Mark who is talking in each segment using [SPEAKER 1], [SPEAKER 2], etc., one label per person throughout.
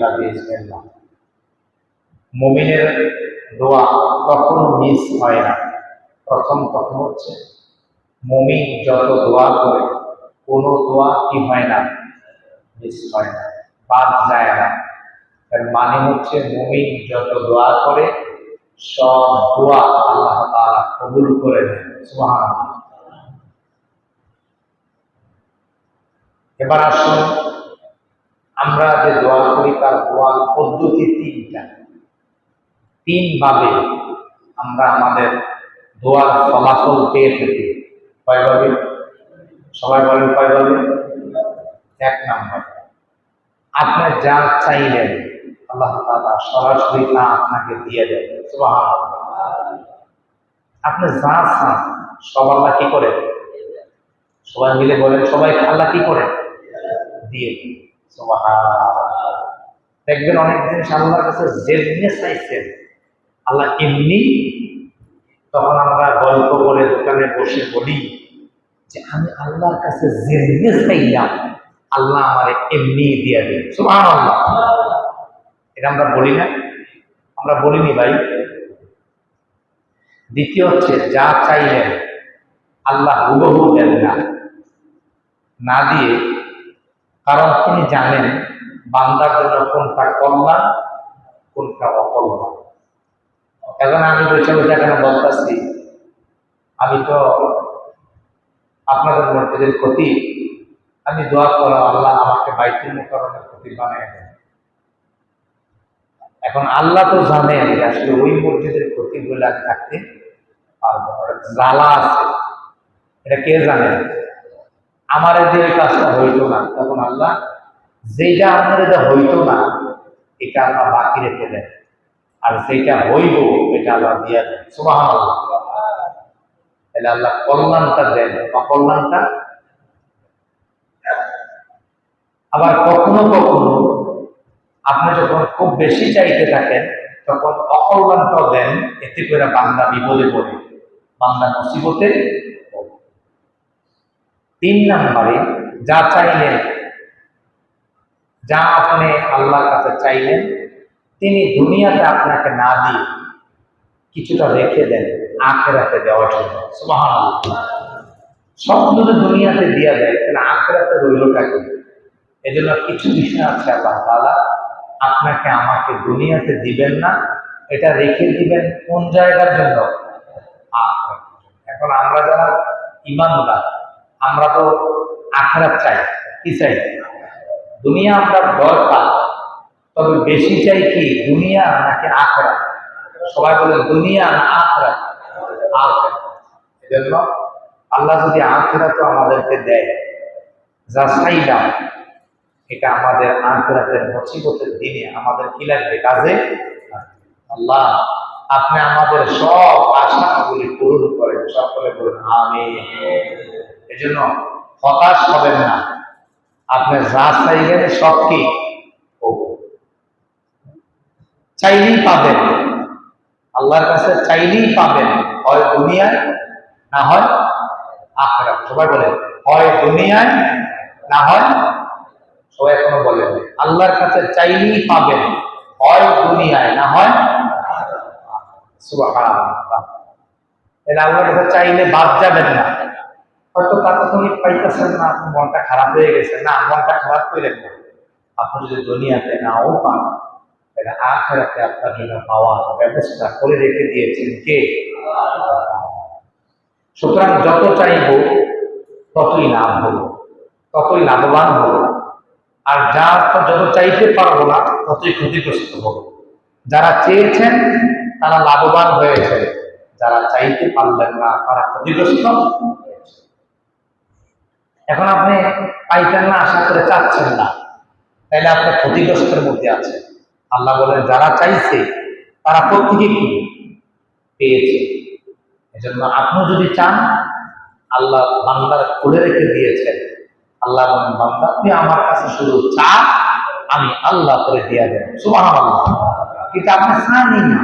[SPEAKER 1] আলহামদুলিল্লাহ বিসমিল্লাহ। মুমিনের দোয়া কখনো মিস হয় না। প্রথম কথা হচ্ছে মুমিন যত দোয়া করে কোনো দোয়া কি হয় না, মিস হয় না, বাদ যায় না। এর মানে হচ্ছে মুমিন যত দোয়া করে সব দোয়া আল্লাহ তাআলা কবুল করে নেন। সুবহানাল্লাহ। এবার আসুন আমরা যে দোয়া করি তার দোয়ার পদ্ধতি তিন ভাবে আমরা আমাদের দোয়ার ফলাফল পেয়ে থাকি। কয়ভাবে? সবাই বলেন কয়ভাবে? এক নাম্বার, আপনি যা চাইলেন আল্লাহ তাআলা সরাসরি তা আপনাকে দিয়ে দেন। সুবহানাল্লাহ। আপনি যা চান সব আল্লাহ কি করে? সবাই মিলে বলেন, সবাই আল্লাহ কি করে? দিয়ে দিন। সুবহানাল্লাহ। দেখবেন অনেক জিনিস আল্লাহর কাছে যেমনি চাইছেন আল্লাহ এমনি। তখন আমরা গল্প করে দোকানে বসে বলি যে আমি আল্লাহর কাছে যেমনি চাইলাম আল্লাহ আমারে এমনি দিয়ে দেন। সুবহানাল্লাহ। এটা আমরা বলি না? আমরা বলিনি ভাই? দ্বিতীয় হচ্ছে যা চাইলেন আল্লাহ হুবহু দেন না, না দিয়ে, কারণ তিনি জানেন বান্দার জন্য কোনটা কল্যাণ কোনটা অকল্যাণ। এখন আমি বসে বসে এখানে বলতেছি, আমি তো আপনাদের মসজিদের ক্ষতি, আমি দোয়া করো আল্লাহ আমাকে বাইতুল মুকাররমের ক্ষতি বানিয়ে দেন। এখন আল্লাহ তো জানেন যে আসলে ওই মসজিদের ক্ষতি বলে আমি থাকতে পারবো, জ্বালা আছে, এটা কে জানেন? আমার যে কাজটা হইতো না, তখন আল্লাহ যেটা আমার এটা হইতো না এটা আল্লাহ বাকি রেখে দেন, আর যেটা হইব এটা আল্লাহ দিয়ে দেন। সুবহানাল্লাহ। তাহলে আল্লাহ কল্যাণটা দেন, অকল্যাণটা। আবার কখনো কখনো আপনি যখন খুব বেশি চাইতে থাকেন তখন অকল্যাণটাও দেন, এতে করে বান্দা বিপদে পড়ে, বান্দা মুসিবতে। তিন নম্বরে যা চাইলেন, যা আপনি আল্লাহর কাছে চাইলেন তিনি দুনিয়াতে আপনাকে না দিয়ে কিছুটা রেখে দেন আখিরাতে দেওয়ার জন্য। সুবহানাল্লাহ। সব যদি দুনিয়াতে দিয়ে দেয় তাহলে আখিরাতে রইলটা কি? এই জন্য কিছু বিষয় আছে আল্লাহ তাআলা আপনাকে আমাকে দুনিয়াতে দিবেন না, এটা রেখে দিবেন কোন জায়গার জন্য? আখিরাত। এখন আমরা যারা ঈমানদার আমরা তো আখিরাত চাই। কি চাই? দুনিয়া আমরা দরকার, তবে বেশি চাই কি দুনিয়া নাকি আখিরাত? সবাই বলে দুনিয়া না আখিরাত? আখিরাত। এজন্য আল্লাহ যদি আখিরাত আমাদেরকে দেয়, যা চাইলাম এটা আমাদের আখিরাতের মুসিবতের দিনে আমাদের কি লাগবে? কাজে। আল্লাহ আপনি আমাদের সব আশাগুলি পূরণ করেন, সকলে বলুন আমিন। এজন্য হতাশ হবেন না, আপনি যা চাইবেন সব কি চাইলেই পাবেন। আল্লাহর কাছে চাইলেই পাবেন, হয় দুনিয়ায় না হয় আখিরাত। সবাই বলে হয় দুনিয়ায় না হয়, সবাই এখনো বলেন আল্লাহর কাছে চাইলেই পাবেন, হয় দুনিয়ায় না হয়। সুবহানাল্লাহ। এটা আল্লাহর কাছে চাইলে বাদ যাবেন না। হয়তো তাৎক্ষণিক পাইতেছেন না, আপনি মনটা খারাপ হয়ে গেছে, না মনটা খারাপ করেন না। আপনি যদি দুনিয়াতে নাও পান তাহলে আখিরাতে আপনার জন্য পাওয়ার ব্যবস্থা করে রেখে দিয়েছেন কে? সুতরাং যত চাইব ততই লাভ হলো, ততই লাভবান হলো। আর যা যত চাইতে পারবো না ততই ক্ষতিগ্রস্ত হবো। যারা চেয়েছেন তারা লাভবান হয়েছে, যারা চাইতে পারলেন না তারা ক্ষতিগ্রস্ত। এখন আপনি পাইতেন না আশা করে চাচ্ছেন না, তাইলে আপনার ক্ষতিগ্রস্তের মধ্যে আছে। আল্লাহ বলেন যারা চাইছে তারা প্রত্যেকে কি পেয়েছে। এজন্য আপনি যদি চান, আল্লাহ বান্দার খুলে রেখে দিয়েছেন। আল্লাহ বলেন বান্দা তুই আমার কাছে শুধু চা, আমি আল্লাহ করে দিয়ে দেন। সুবহানাল্লাহ। কিন্তু আপনি চাইনি না,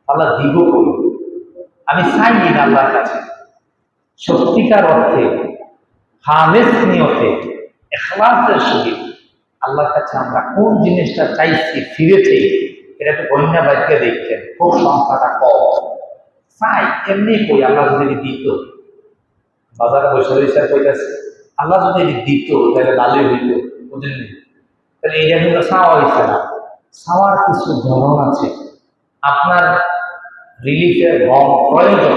[SPEAKER 1] আল্লাহ দিব কই? আমি চাইনি না আল্লাহর কাছে, সত্যিকার অর্থে খালেস নিয়তে ইখলাসের সহিত আল্লাহর কাছে আমরা কোন জিনিসটা চাইছি ফিরেছি, এটা একটু বন্যা বাক্যে দেখছেন, খুব সংখ্যাটা কম চাই। এমনি কই আল্লাহ যদি দিত, বাজারে বসে বসে কইতাছে আল্লাহ যদি দিত তাহলে ভালোই হইত, বুঝলেন? তাহলে এইটা কিন্তু চাওয়া হয়েছে না। চাওয়ার কিছু ধরন আছে। আপনার রিলিফের রং প্রয়োজন,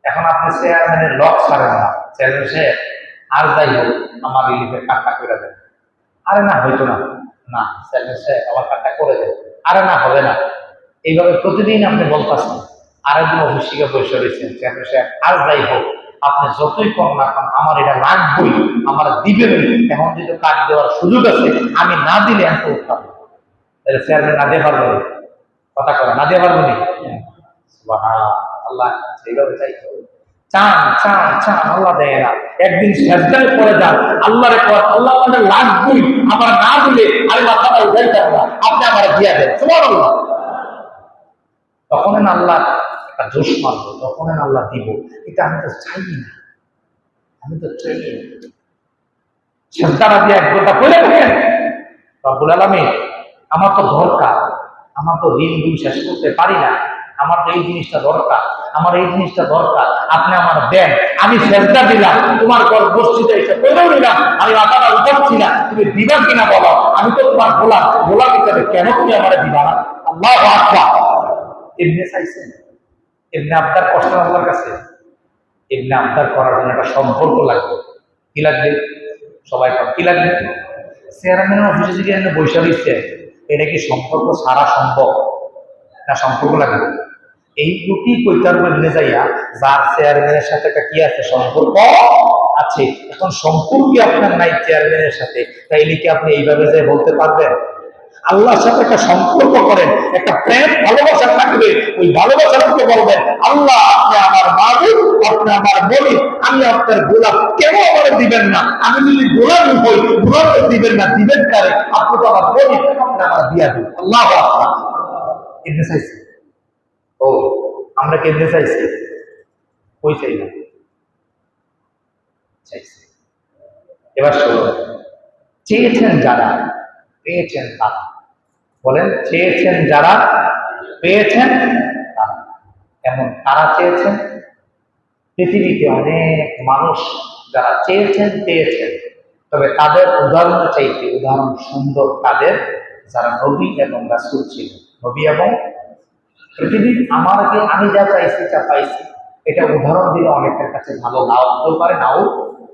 [SPEAKER 1] এখন আপনি চেয়ারম্যানের লক ছাড়েন না, চেয়ারম্যান সে আর যাই হোক আমার রিলিফের কাটটা করে দেন, আরে না হইতো না, না চেয়ারম্যান সাহেব আমার কাটটা করে দেন, আরে না হবে না। এইভাবে প্রতিদিন আপনি বলতেছেন। আরেকদিন অফিস থেকে বসে রয়েছেন, চেয়ারম্যান সাহেব আর যাই হোক আপনি যতই কম না কারণ আমার এটা লাগবেই, আমার দিবেন, এখন যদি কাজ দেওয়ার সুযোগ আছে আমি না দিলে এত উঠতাম, তাহলে চেয়ারম্যান না দিয়ে পারবো, কথা করা না দিয়ে পারবো না। আল্লাহ সেইভাবে চাইতে হবে, চান চান চান, আল্লাহ দেয় না। একদিন সেজদায় পড়ে যান, আল্লাহর পর আল্লাহ আমাদের লাগবেই, আমার না দিলে আমি মাথাটা উঠাইতাম না, আপনি আমার দিয়া দেন, সুবহানাল্লাহ। তখন আল্লাহ একটা জোশ মারবো, তখন আল্লাহ দিব। এটা আমি তো চাই না, আমি তো চাই না। সেজদাটা দিয়ে এক ঘন্টা পড়ে থাকেন, রব্বুল আলামিন আমার তো দরকার, আমার তো ঋণ শেষ করতে পারি না, আমার তো এই জিনিসটা দরকার, আমার এই জিনিসটা দরকার, আপনি আমার দেন। আমি সেজদা দিলাম, তোমার ঘর মসজিদে এসে পড়েও নিলাম, আমি মাথাটা উঠাচ্ছি না, তুমি দিবা কিনা বলো, আমি তো তোমার গোলাম, গোলাম হিসাবে কেন তুমি আমার দিবা না? আল্লাহু আকবার। এমনি চাইছেন, এমনি আবদার কষ্ট আল্লাহর কাছে, এমনি আবদার করার জন্য একটা সম্পর্ক লাগবে। কি লাগবে? সবাই কি লাগবে? চেয়ারম্যানের অফিসে যদি এমনি বৈশা দিচ্ছে, এটা কি সম্পর্ক সারা সম্ভব না? সম্পর্ক লাগবে। এই দুটি কইতার মধ্যে যাইয়া যার চেয়ারম্যানের সাথে একটা কি আছে, সম্পর্ক আছে। এখন সম্পর্কে আপনার নাই চেয়ারম্যানের সাথে, তাইলে কি আপনি এইভাবে যে বলতে পারবেন? আল্লাহর সাথে একটা সম্পর্ক করেন, একটা প্রেম ভালোবাসা থাকবে, ওই ভালোবাসাকে বলবেন আল্লাহ আপনি আমার মালিক, আপনি আমার মালিক, আমি আপনার গোলাম, কেন আমার দিবেন না? আমি যদি গোলাম হই, গোলাম দিবেন না, দিবেন কারে? আপনি তো আমার মালিক, আপনি আমার দিয়া দিন। আল্লাহু আকবার। এমনি চাইছি। ও আমরা কেমনে চাইছি? ওই চাই না, চাইছি। এবার শোনো, চেয়েছেন যারা পেয়েছেন তারা, বলেন চেয়েছেন যারা পেয়েছেন তারা। এমন তারা চেয়েছেন, পৃথিবীতে অনেক মানুষ যারা চেয়েছেন পেয়েছেন, তবে তাদের উদাহরণ চাইতে উদাহরণ সুন্দর তাদের যারা নবী এবং রাসূল ছিল। নবী এবং পৃথিবীর আমার আগে আমি যা চাইছি তা পাইছি, এটা উদাহরণ দিলে অনেকের কাছে ভালো লাগতেও পারে, নাও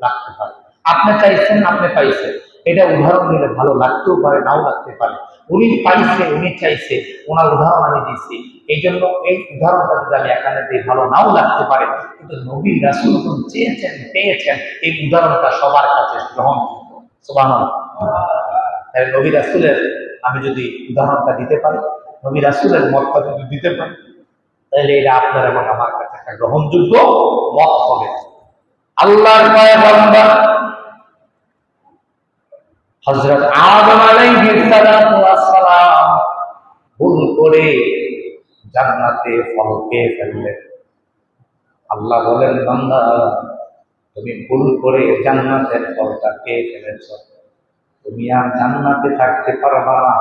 [SPEAKER 1] লাগতে পারে। আপনি চাইছেন, আপনি পাইছেন, এটা উদাহরণ দিলে ভালো লাগতেও পারে, নাও লাগতে পারে। উনি পাইছে, উনি চাইছে, ওনার উদাহরণ আমি দিচ্ছি, এই জন্য এই উদাহরণটা যদি আমি এখানে দিই ভালো নাও লাগতে পারে, কিন্তু নবী রাসূল চেয়েছেন পেয়েছেন, এই উদাহরণটা সবার কাছে গ্রহণযোগ্য। সুবহানাল্লাহ। তাই নবী রাসূলের আমি যদি উদাহরণটা দিতে পারি, নবী রাসূলের মতটা যদি দিতে পারি, তাহলে এটা আপনার এবং আমার কাছে একটা গ্রহণযোগ্য মত হবে। আল্লাহর পয়গম্বর হযরত আদম আলাইহিস সালাতু ওয়াস সালাম ভুল করে জান্নাতে ফল খেয়ে ফেললেন। আল্লাহ বলেন, বান্দা তুমি ভুল করে জান্নাতের ফলটা খেয়ে ফেলেছ, তুমি আর জান্নাতে থাকতে পারবা না।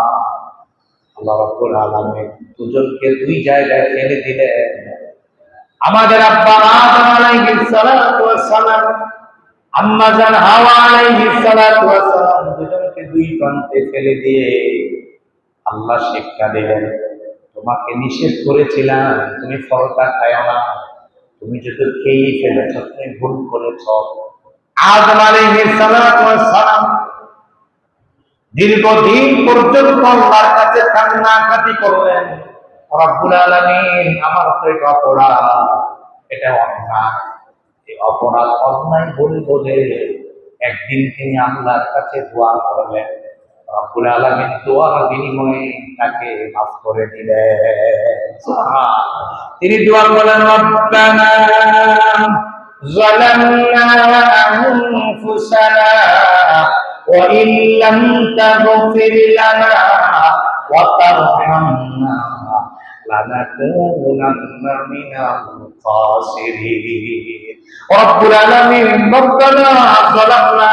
[SPEAKER 1] আল্লাহ রাব্বুল আলামিন দুজনকে দুই জায়গায় ফেলে দিলেন। আমাদের আব্বা আদম আলাইহিস সালাতু ওয়াস সালাম, আম্মা জান হাওয়া আলাইহিস সালাতু ওয়াস সালাম, দুজনকে দুই প্রান্তে ফেলে দিয়ে আল্লাহ শিক্ষা দিলেন, তোমাকে নিষেধ করেছিলাম তুমি ফলটা খায়ো না, তুমি যদি খেয়ে ফেলেছ, তুমি ভুল করেছ। আদম আলাইহিস সালাতু ওয়াস সালাম দীর্ঘদিন পর্যন্ত আল্লাহর কাছে কান্নাকাটি করলেন, রব্বুল আলামিন আমার তো এটা অপরাধ, এটা অন্যায়, এই অপরাধ অন্যায় বলে বলে একদিন তিনি আল্লাহর কাছে দোয়া করলেন, রব্বুল আলামিন দোয়ার বিনিময়ে তাকে মাফ করে দিলেন। সুবহানাল্লাহ। তিনি দোয়া করলেন, রব্বানা যালামনা আনফুসানা وإن لم تغفر لنا وترحمنا লানাকুনান্না মিনাল খাসিরিন। রব্বুল আলামিন রব্বানা যালামনা,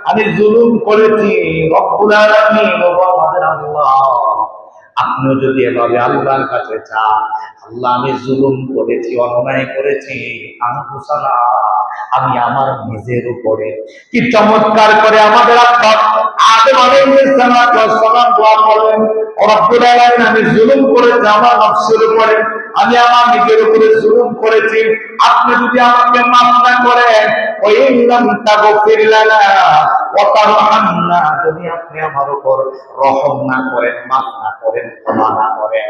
[SPEAKER 1] আমি জুলুম করেছি রব্বুল আলামিন, ও আমাদের আল্লাহ, আপনিও যদি এভাবে আল্লাহর কাছে চান, আল্লাহ আমি জুলুম করেছি, অন্যায় করেছি, আনফুসানা, আমি আমার নিজের উপরে। কি চমৎকার করে আমাদের আব্বা আদম আলাইহিস সালাম দোয়া করেন, রব্বুল আলামিন আমি জুলুম করেছি আমার নফসের উপরে, আমি আমার নিজের উপরে জুলুম করেছি, আপনি যদি আমাকে মাফ না করেন, ওই ইল্লাম তাগফির লানা ওয়া তারহামনা, যদি আপনি আমার উপর রহম না করেন, মাফ না করেন, ক্ষমা না করেন,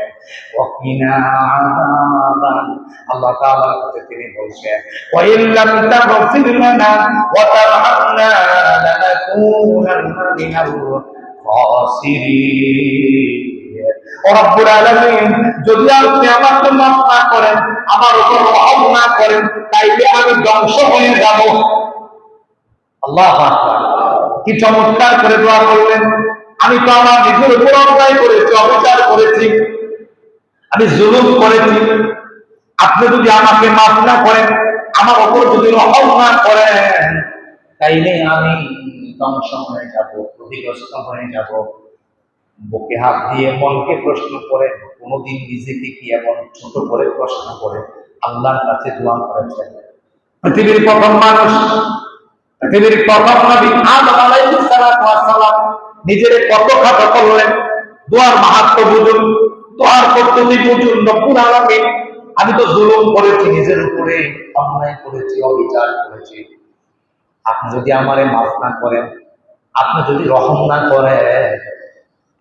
[SPEAKER 1] ওয়াকিনা আযাবান, আল্লাহ তাআলার কাছে তিনি বলছেন, ওয়া ইল্লাম তাগফির লানা ওয়া তারহামনা লানাকুনান্না মিনাল খাসিরিন। ও রব্বুল আলামিন, যদি আপনি আমাকে মাফ না করেন, আমার উপর রহম না করেন, তাইলে আমি ধ্বংস হয়ে যাব। আল্লাহু আকবার, কি চমৎকার করে দোয়া করলেন। আমি তো আমার নিজের উপর অন্যায় করেছি, অবিচার করেছি, আমি জুলুম করেছি, আপনি যদি আমাকে মাফ না করেন, আমার উপর যদি রহম না করেন, তাইলে আমি ধ্বংস হয়ে যাব, ক্ষতিগ্রস্ত হয়ে যাব। বুকে হাত দিয়ে মনকে প্রশ্ন করে, কোনদিন নিজেকে কি এমন ছোট করে প্রশ্ন করে আল্লাহর কাছে দোয়া করেছেন? পৃথিবীর প্রথম মানুষ, পৃথিবীর প্রথম নবী আদম আলাইহিস সালাম নিজের কত খাটো করলেন। দোয়ার মাহাত্ম্য বুঝুন, দোয়ার পদ্ধতি বুঝুন। রব্বুল আলামিন, আমি তো জুলুম করেছি, নিজের উপরে অন্যায় করেছি, অবিচার করেছি, আপনি যদি আমারে মাফ না করেন, আপনি যদি রহম না করেন,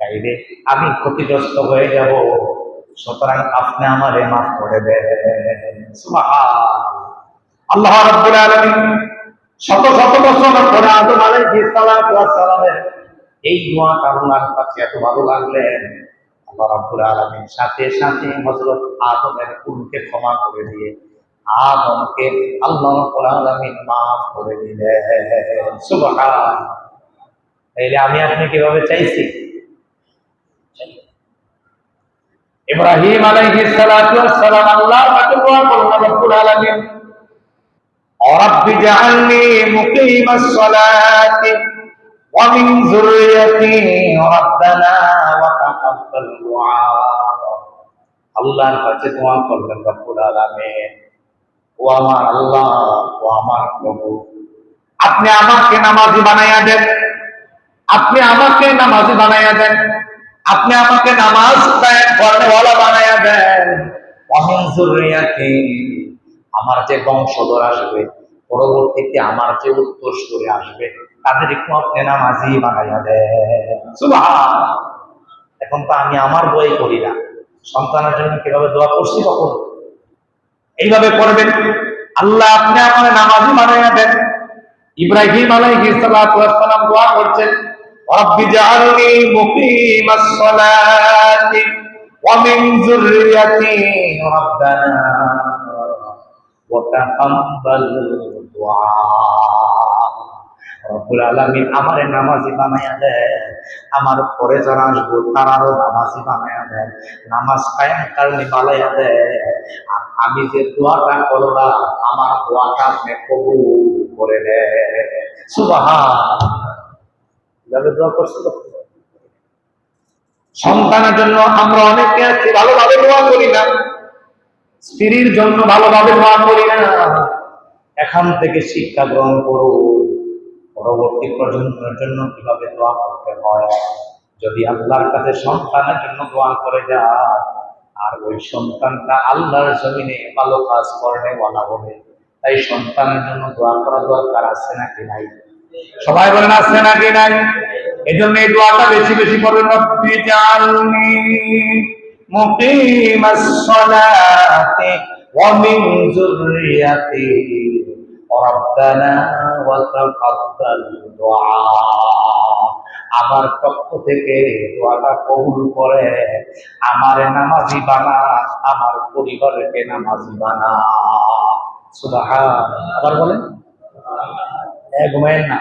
[SPEAKER 1] তাইলে আমি ক্ষতিগ্রস্ত হয়ে যাব। সুতরাং আপনি আমারে মাফ করে দেন। সুবহানাল্লাহ। আল্লাহ রাব্বুল আলামিন শত শত বছর পরে আদম আলাইহিস সালামের এই দোয়াটা আল্লাহর কাছে এত ভালো লাগলেন, আল্লাহ রাব্বুল আলামিন সাথে সাথে হযরত আদমের ভুলকে ক্ষমা করে দিয়ে আদমকে আল্লাহ রাব্বুল আলামিন মাফ করে দিলেন। সুবহানাল্লাহ। তাইলে আমি আপনি কিভাবে চাইছি? ইব্রাহিম আলাইহিস সালাম আল্লাহর কাছে দোয়া করলেন, রব্বুল আলামিন রাব্বি জাআলনি মুকিমাস সালাতি ওয়া মিন যুররিয়্যাতি রাব্বানা ওয়া তাকাব্বাল দুআ। আল্লাহর কাছে দোয়া করলেন রব্বুল আলামিন, ও আমার আল্লাহ, ও আমার প্রভু, আপনি আমাকে নামাজি বানায়া দেন, আপনি আমাকে নামাজি বানায়া দেন, আপনি আমাকে নামাজ পড়নেওয়ালা বানায়া দেন। ওয়া মিন যুররিয়্যাতি, আমার যে বংশধর আসবে, পরবর্তীতে আমার যে উত্তরসূরি আসবে, তাদেরকে আপনি নামাজি বানাইয়া দেন। সুবহানাল্লাহ। এখন তো আমি আমার বই করি না, সন্তানের জন্য কিভাবে দোয়া করছি কখন এইভাবে করবেন, আল্লাহ আপনি আমার নামাজি বানাইয়া দেন। ইব্রাহিম আলাইহিস সালাম দোয়া করছেন, রব্বি জাআলনি মুকিমাস সালাতি ওয়া মিন যুররিয়্যাতি রাব্বানা ওয়া তাকাব্বাল দুআ। রব্বুল আলামিন আমারে নামাজি বানায়া দেন, আমার পরে যারা আসবো তারারও নামাজি বানায়া দেন, নামাজ কায়েমকারী বানায়া দেন। আর আমি যে দোয়াটা করলাম, আমার দোয়াটা আপনি কবুল করে নেন। সুবহানাল্লাহ। কিভাবে দোয়া করছিল? সন্তানের জন্য আমরা অনেকে আছি ভালোভাবে দোয়া করি না, স্ত্রীর জন্য ভালোভাবে দোয়া করি না। এখান থেকে শিক্ষা গ্রহণ করো, পরবর্তী প্রজন্মের জন্য কিভাবে দোয়া করতে হয়। যদি আল্লাহর কাছে সন্তানের জন্য দোয়া করে যায়, আর ওই সন্তানটা আল্লাহর জমিনে ভালো কাজ করেওয়ালা হবে, তাই সন্তানের জন্য দোয়া করা দরকার আছে নাকি নাই? সবাই বলেন আছে নাকি নাই? এই জন্য এই দোয়াটা বেশি বেশি করবেন, রব্বি জাআলনি মুকিমাস সালাতি ওয়া মিন যুররিয়্যাতি রাব্বানা ওয়া তাকাব্বাল দুআ। আমার পক্ষ থেকে দোয়াটা কবুল করে আমারে নামাজি বানা, আমার পরিবারকে নামাজি বানা। সুবহানাল্লাহ। আবার বলেন, ঘুমায়েন না,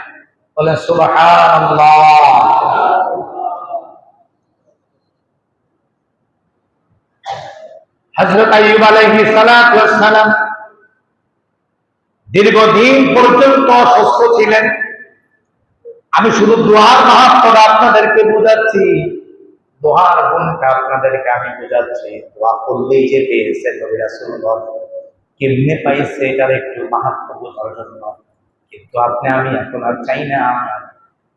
[SPEAKER 1] বলেন সুবহানাল্লাহ। হযরত আইয়ুব আলাইহিস সালাতু ওয়াস সালাম দীর্ঘদিন পর্যন্ত অসুস্থ ছিলেন। আমি শুধু দোয়ার মাহাত্ম্যটা আপনাদেরকে বোঝাচ্ছি, দোয়ার গুণটা আপনাদেরকে আমি বোঝাচ্ছি। দোয়া করলেই যে পেয়েছেন নবী রাসূলুল্লাহ, কেমনে পাইছে এটার একটু মাহাত্ম্য বোঝার জন্য। কিন্তু আপনি আমি এখন আর চাই না,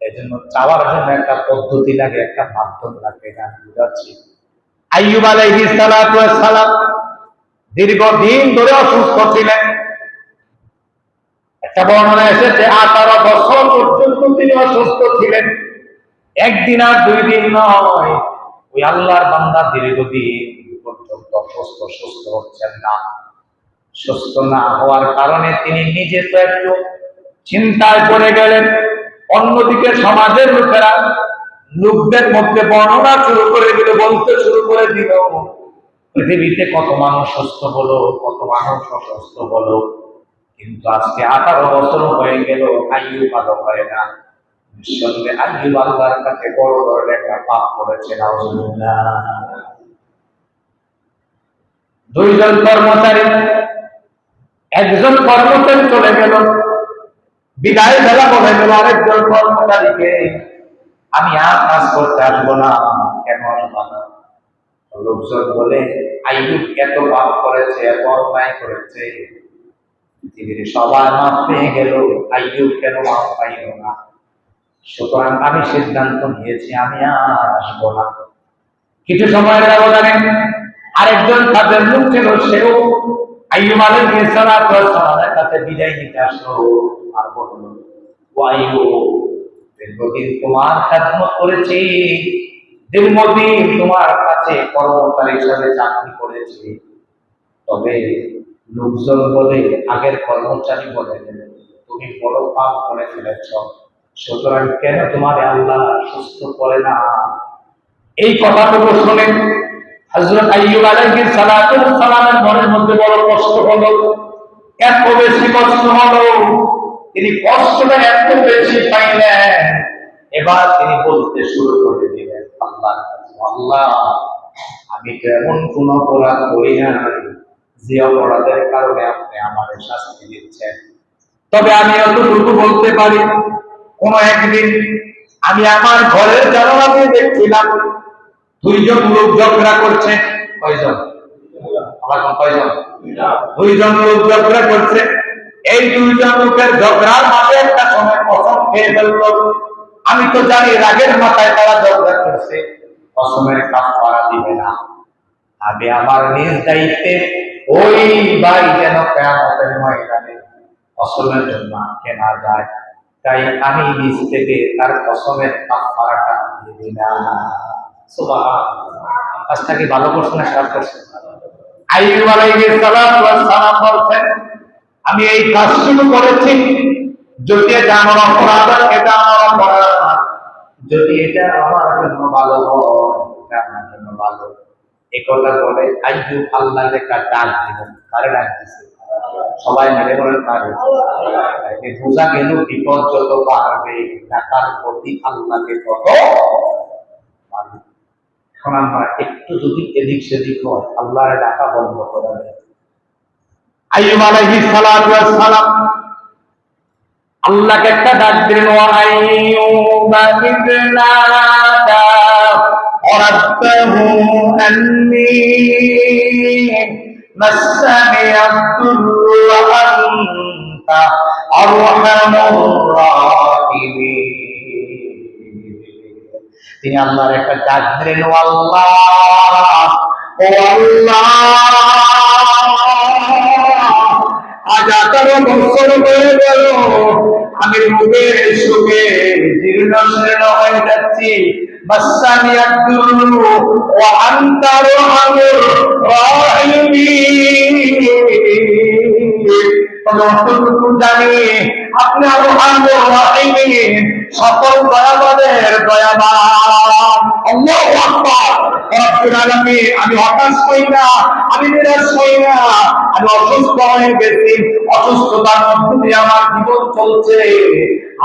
[SPEAKER 1] এই জন্য চাওয়ার জন্য একটা পদ্ধতি লাগে, একটা মাধ্যম লাগে, এটা আমি বোঝাচ্ছি। আইয়ুব আলাইহিস সালাতু ওয়াস সালাম দীর্ঘদিন ধরে অসুস্থ ছিলেন। একটা বর্ণনা এসেছে 18 বছর পর্যন্ত তিনি অসুস্থ ছিলেন। একদিন আর 2 দিন নয়, ওই আল্লাহর বান্দা দীর্ঘদিন পর্যন্ত সুস্থ হচ্ছেন না। সুস্থ না হওয়ার কারণে তিনি নিজে তো একটু চিন্তায় পড়ে গেলেন, অন্যদিকে সমাজের লোকদের মধ্যে বর্ণনা শুরু করে দিল, বলতে শুরু করে দিল, পৃথিবীতে কত মানুষ সুস্থ হলো, কত মানুষ অসুস্থ হলো, কিন্তু আজকে 18 বছর হয়ে গেল আইয়ুব ভালো হয় না। নিঃসন্দেহে আইয়ুব আল্লাহর কাছে বড় ধরনের একটা পাপ করেছে। নাউজুবিল্লাহ। 2 জন কর্মচারী, একজন কর্মচারী চলে গেল, বিদায় বেলা বলে গেল আরেকজন কর্মচারীকে, আমি আর কাজ করতে আসবো না। কেন আসবো না? লোকজন বলে, আইয়ুব এত পাপ করেছে, এত অন্যায় করেছে, পৃথিবীর সবার মাপ পেয়ে গেল, আইয়ুব কেন মাপ পাইল না? সুতরাং আমি সিদ্ধান্ত নিয়েছি, আমি আর আসবো না। কিছু সময়ের ব্যবধানে আরেকজন কাজের লোক ছিল, সেও আইয়ুব আলাইহিস সালাতু ওয়াস সালামের কাছে বিদায় নিতে আসলো। আর বলল, ও আইয়ুব, দীর্ঘদিন তোমার খেদমত করেছি, দীর্ঘদিন তোমার কাছে কর্মচারী হিসাবে চাকরি করেছি, তবে লোকজন বলে, আগের কর্মচারী বলে, তুমি বড় পাপ করে ফেলেছ, সুতরাং কেন তোমার আল্লাহ সুস্থ করে না? এই কথাটুকু শুনে হযরত আইয়ুব আলাইহিস সালাতু ওয়াস সালামের মনের মধ্যে বড় কষ্ট হলো, এত বেশি কষ্ট হলো, তিনি কষ্টটা এত বেশি পাইলেন। এবার তিনি বলতে শুরু করে দিলেন আল্লাহর কাছে, আল্লাহ, আমি তো এমন কোন অপরাধ করি না যে অপরাধের কারণে আপনি আমাদের শাস্তি দিচ্ছেন। তবে আমি এতটুকু বলতে পারি, কোন একদিন আমি আমার ঘরের জানালা দিয়ে দেখছিলাম 2 জন লোক ঝগড়া করছে। কয়জন? আমার কয়জন? 2 জন লোক ঝগড়া করছে। এই 2 জন লোকের ঝগড়ার মাঝে একটা সময় কসম খেয়ে ফেললো। আমি তো জানি রাগের মাথায় তারা ঝগড়া করছে, কসমের কাফারা দিবে না। আমি আমার নিজ দায়িত্বে ওই ভাই যেন কিয়ামতের ময়দানে কসমের জন্য কেনা যায়, তাই আমি নিজ থেকে তার কসমের কাফারাটা দিয়ে দিলাম। সুবহানাল্লাহ। কাজটা কি ভালো করছে না খারাপ করছে? আইয়ুব আলাইহিস সালাতু ওয়াস সালাম বলছেন, আমি এই কাজ শুরু করেছি, যদি এটা আমার অপরাধ, এটা আমার অপরাধ, যদি এটা আমার জন্য ভালো হয়, এটা আমার জন্য ভালো। এই কথা বলে আইয়ুব আল্লাহর একটা ডাক দিলেন। কারে ডাক দিছে? সবাই মিলে বলেন কারে? বোঝা গেল বিপদ যত বাড়বে, টাকার প্রতি আল্লাহকে তত বাড়বে। এখন আমরা একটু যদি এদিক সেদিক হয়, আল্লাহর ডাকা বন্ধ করে দেয়। আইয়ুব আলাইহিস সালাতু ওয়াস সালাম আল্লাহকে একটা ডাক দিলেন, ওয়া আইয়ুবা ইযনাদা রাব্বাহু আন্নী মাসানি আদ-দুররু ওয়া আনতা আরহামুর রাহিমিন। তিনি আল্লাহর একটা ডাক দিলেন, ও আল্লাহ, ও আল্লাহ, আজ 18 বছর হয়ে গেল, আমি রোগের সুখে জীর্ণ শীর্ণ হয়ে যাচ্ছি। মাসানি আদ-দুররু ওয়া আনতা আরহামুর রাহিমিন। যতটুকু জানি আপনি আরহামুর রাহিমিন, সকল দয়াবানের দয়াবান। আল্লাহু আকবার। রব্বুল আলামিন, আমি হতাশ হই না, আমি নিরাশ হই না, আমি অসুস্থ হয়ে গেছি, অসুস্থতার মধ্যে দিয়ে আমার জীবন চলছে,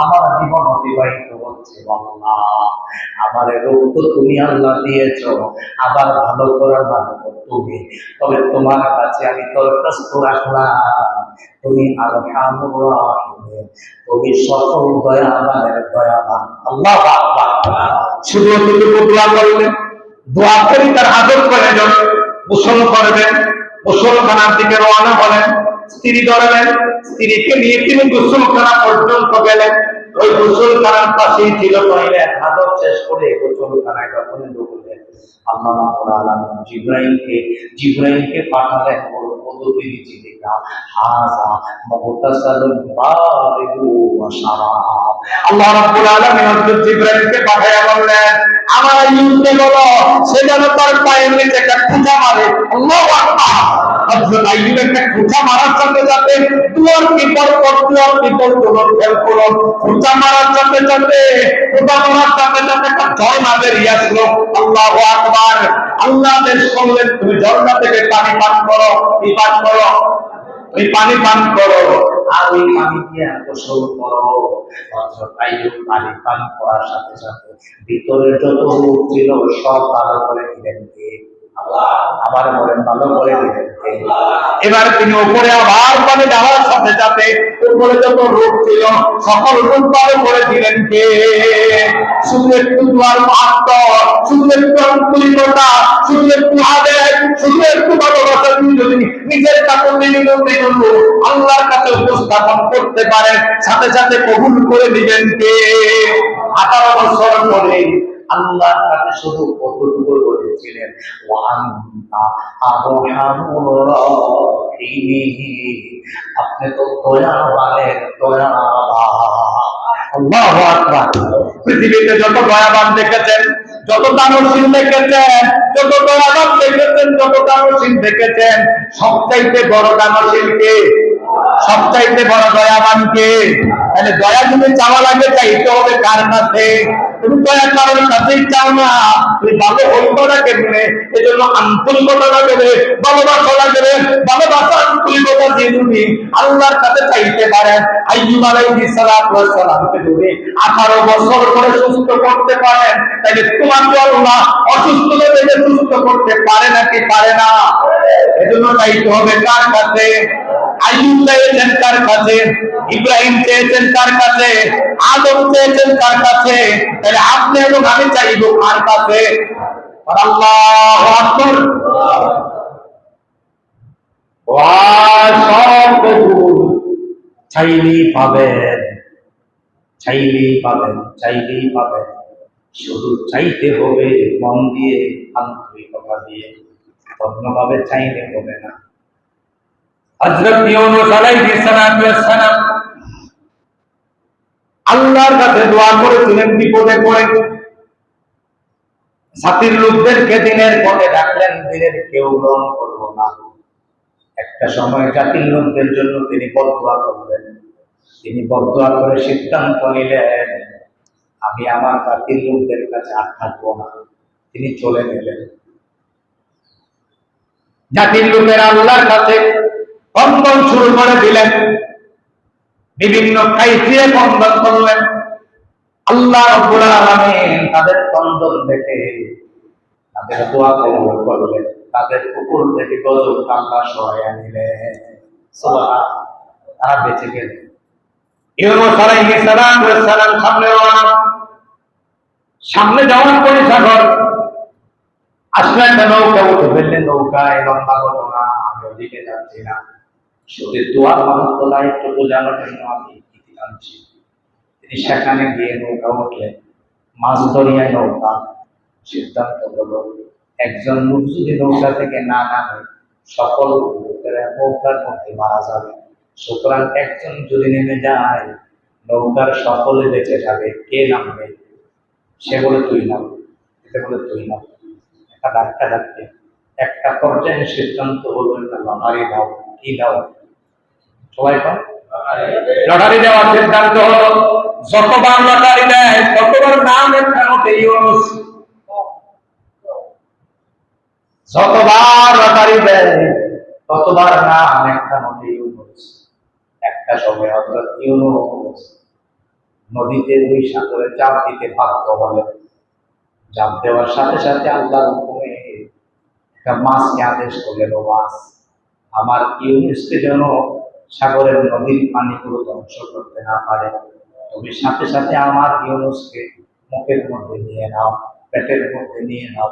[SPEAKER 1] আমার জীবন অতিবাহিত হচ্ছে আল্লাহ, আমার রোগ তো তুমি আল্লাহ দিয়েছ, আবার ভালো করার মালিক তুমি, তবে তোমার কাছে আমি দরখাস্ত রাখলাম, তুমি আরহামুর রাহিম, তুমি সকল দয়াবানের দয়াবান। আল্লাহু আকবার। শুধু এতটুকু দোয়া করলেন, দোয়া করি তার আদর করে যান, গোসল করবেন, গোসলখানার দিকে রওনা হলেন, স্ত্রী ধরলেন, স্ত্রীকে নিয়ে তিনি গোসলখানা পর্যন্ত গেলেন। ওই গোসলখানার পাশেই ছিল টয়লেট। আদর শেষ করে গোসলখানায় যখন ঢুকলেন, আল্লাহ রাব্বুল আলামিন জিবরাইলকে পাঠালেন ওর পদবীর জীবিকা, হাযা মুগতাসালুন বারিদু ওয়া শারাব। আল্লাহ রাব্বুল আলামিন হযরত জিবরাইলকে পাঠায়া বললেন, আমার আইয়ুবকে বলো সে যেন তার পায়ের নিচে একটা খুঁজা মারে। আল্লাহু আকবার। হযরত আইয়ুব একটা খুঁজা মারার সাথে সাথে দুয়ার পিপল গুলো ফেল করলো, খুঁজা মারার সাথে সাথে একটা ঝর্ণা বেরিয়ে আসলো। আল্লাহু আকবার। আল্লাহ আদেশ করলেন, তুমি ঝর্ণা থেকে পানি পান করো। কি পান করো? ওই পানি পান করো, আর ওই পানি দিয়ে গোসল করো। হযরত আইয়ুব পানি পান করার সাথে সাথে ভিতরে যত রোগ ছিল সব ভালো করে দিলেন কে? আল্লাহ। আবার বলেন, ভালো করে দিলেন কে? এবার তিনি উপরে আবার পানি দেওয়ার সাথে সাথে উপরে যত রোগ ছিল সকল রোগ ভালো করে দিলেন কে? শুধু একটু দোয়ার মাহাত্ম, শুধু একটু আন্তরিকতা, শুধু একটু আবেগ, শুধু একটু ভালোবাসা দিয়ে যদি নিজের কাপড় আল্লাহর কাছে উপস্থাপন করতে পারেন, সাথে সাথে কবুল করে দিবেন কে? 18 বছর পরে আল্লাহর কাছে শুধু কতটুকু বলেছিলেন, ওয়ান্তা আরহামুর রাহিমিন, আপনি তো দয়াবানের দয়াবান। আল্লাহু আকবার। পৃথিবীতে যত দয়াবান দেখেছেন, যত দানশীল দেখেছেন, যত দয়াবান দেখেছেন, যত দানশীল দেখেছেন, সবচাইতে বড় দানশীল কে? সবচাইতে বড় দয়াবান কে? তাহলে দয়া যদি চাওয়া লাগে চাইতে হবে কার কাছে? তুমি দয়া কারোর কাছেই চাও না, তুমি ভালো হইতো না কেমনে? এই জন্য আন্তরিকতা লাগবে, ভালোবাসা লাগবে, ভালোবাসা আন্তরিকতা দিয়ে তুমি আল্লাহর কাছে চাইতে পারেন। আইয়ুব আলাইহিস সালামকে যদি 18 বছর করে সুস্থ করতে পারেন, তাহলে তোমাকে আল্লাহ অসুস্থতা থেকে সুস্থ করতে পারে নাকি পারে না? এজন্য চাইতে হবে কার কাছে? আইয়ুব চেয়েছেন কার কাছে? ইব্রাহিম চেয়েছেন কার কাছে? আদম চেয়েছেন কার কাছে? তাহলে আপনি এবং আমি চাইব কার কাছে? আল্লাহু আকবার। সব চাইলেই পাবেন, চাইলেই পাবেন, চাইলেই পাবেন। শুধু চাইতে হবে মন দিয়ে, আন্তরিকতা দিয়ে, অন্যভাবে চাইলে হবে না। হযরত ইউনূস আলাইহিস সালাম আল্লাহর কাছে দোয়া করেছিলেন বিপদে পড়ে। জাতির লোকদেরকে দিনের পথে ডাকলেন, দিনের কেউ গ্রহণ করলো না। একটা সময় জাতির লোকদের জন্য তিনি বদদোয়া করলেন। তিনি বদদোয়া করে সিদ্ধান্ত নিলেন, আমি আমার জাতির লোকদের কাছে আর থাকবো না। তিনি চলে গেলেন। জাতির লোকের আল্লাহর কাছে বন্ধন শুরু করে দিলেন, বিভিন্ন কাইফিয়ে বন্ধন করলেন। আল্লাহ রাব্বুল আলামিন তাদের বন্ধন দেখে তাদের দোয়া কবুল করলেন, তাদের উপর থেকে গজব আল্লাহ সহায় নিলেন। সুবহানাল্লাহ। তারা বেঁচে গেলেন। ইউনূস আলাইহিস সালাম সামনে রওনা। সামনে যাওয়ার পরে সাগর আসলে একটা নৌকা উঠে ফেললেন। নৌকায় লম্বা ঘটনা, আমি ওদিকে যাচ্ছি না, শুধু দোয়ার মাহাত্ম্য একটু বোঝানোর জন্য আমি ইতি টানছি। তিনি সেখানে গিয়ে নৌকা উঠলেন, মাছ দরিয়ায় নৌকা। সিদ্ধান্ত হলো, একজন লোক যদি নৌকা থেকে না নামে সকল লোকেরা নৌকার মধ্যে মারা যাবে। সুতরাং একজন যদি নেমে যায় নৌকার সকলে বেঁচে যাবে। কে নামবে? সে বলে তুই নাম, এতে বলে তুই নাম। একটা ধাক্কা ধাক্কে একটা পর্যায়ে সিদ্ধান্ত হলো একটা লটারি দাও। কি দাও? সবাই কম লটারি দেওয়ার সিদ্ধান্ত হলো। যতবার লটারি দেয় ততবার নাম একটা মতে ইউনূস। যতবার লটারি দেয় ততবার নাম একটা মতে ইউনূস। একটা সময় হযরত ইউনূস নদীতে ওই সাগরে চাপ দিতে বাধ্য হলেন। চাপ দেওয়ার সাথে সাথে আল্লাহর হুকুমে একটা মাছকে আদেশ করলেন, ও মাছ, আমার ইউনুসকে যেন সাগরের নদীর পানিগুলো ধ্বংস করতে না পারে, তুমি সাথে সাথে আমার ইউনুসকে মুখের মধ্যে নিয়ে নাও, পেটের মধ্যে নিয়ে নাও।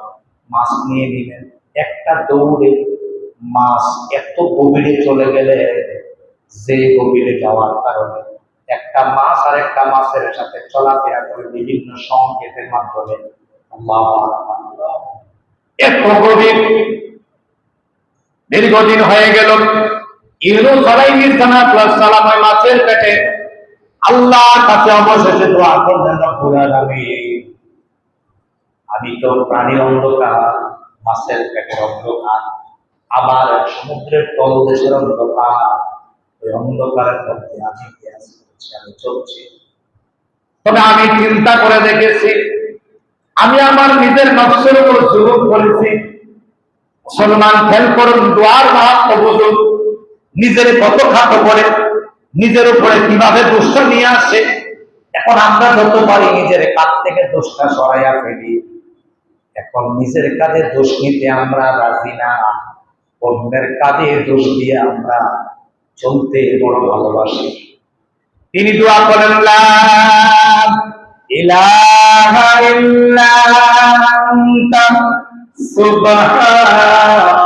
[SPEAKER 1] মাছ নিয়ে নিলেন। একটা দৌড়ে মাছ এত গভীরে চলে গেলে, যে গভীরে যাওয়ার কারণে একটা মাছ আর একটা মাছের সাথে চলাফেরা করে বিভিন্ন সংকেতের মাধ্যমে আল্লাহু আকবার। এত গভীর, দীর্ঘদিন হয়ে গেল ইউনূস আলাইহিস সালাম ওই মাছের পেটে। আল্লাহর কাছে অবশেষে দোয়া করলেন, রব্বুল আলামিন, আমি তো প্রাণীর অন্ধকার, মাছের পেটের অন্ধকার, আবার সমুদ্রের তলদেশের অন্ধকার, ওই অন্ধকারের মধ্যে আমি গ্যাস করছি, আমি চলছি। তবে আমি চিন্তা করে দেখেছি, আমি আমার নিজের নফসের উপর জুলুম করেছি। মুসলমান খেল করুন, দোয়ার মাহাত্ম বুঝুন, নিজের কত খাটো করে, নিজের উপরে কিভাবে দোষটা নিয়ে আসে। এখন আমরা যত পারি নিজের কাজ থেকে দোষটা সরাইয়া ফেলি। এখন নিজের কাজে দোষ নিতে আমরা রাজি না, অন্যের কাজে দোষ দিয়ে আমরা চলতে বড় ভালোবাসি। তিনি দোয়া করেন, লা ইলাহা ইল্লা আনতা সুবহানাকা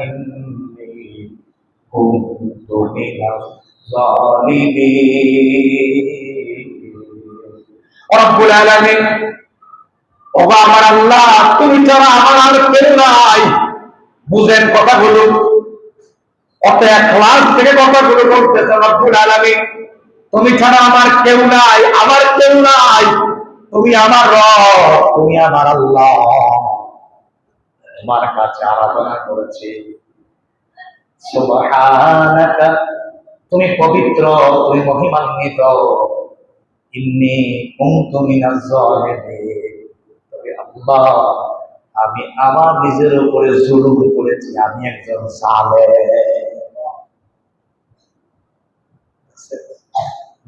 [SPEAKER 1] ইন্নী কুনতু মিনাজ জালিমিন। রব্বুল আলামিন, ওগো আমার আল্লাহ, তুমি ছাড়া আমার আর কেউ নাই। বুঝেন কথাগুলো, অত ইখলাস থেকে কথাগুলো বলতেছে। রব্বুল আলামিন, তুমি ছাড়া আমার কেউ নাই, আমার কেউ নাই, তুমি আমার রব, তুমি আমার আল্লাহ। তোমার কাছে আরাধনা করেছি। সুবহানাকা, তুমি পবিত্র, তুমি মহিমান্বিত। ইন্নী কুনতু মিনাজ জালিমিন, তবে আল্লাহ, আমি আমার নিজের উপরে জুলুম করেছি, আমি একজন জালেম।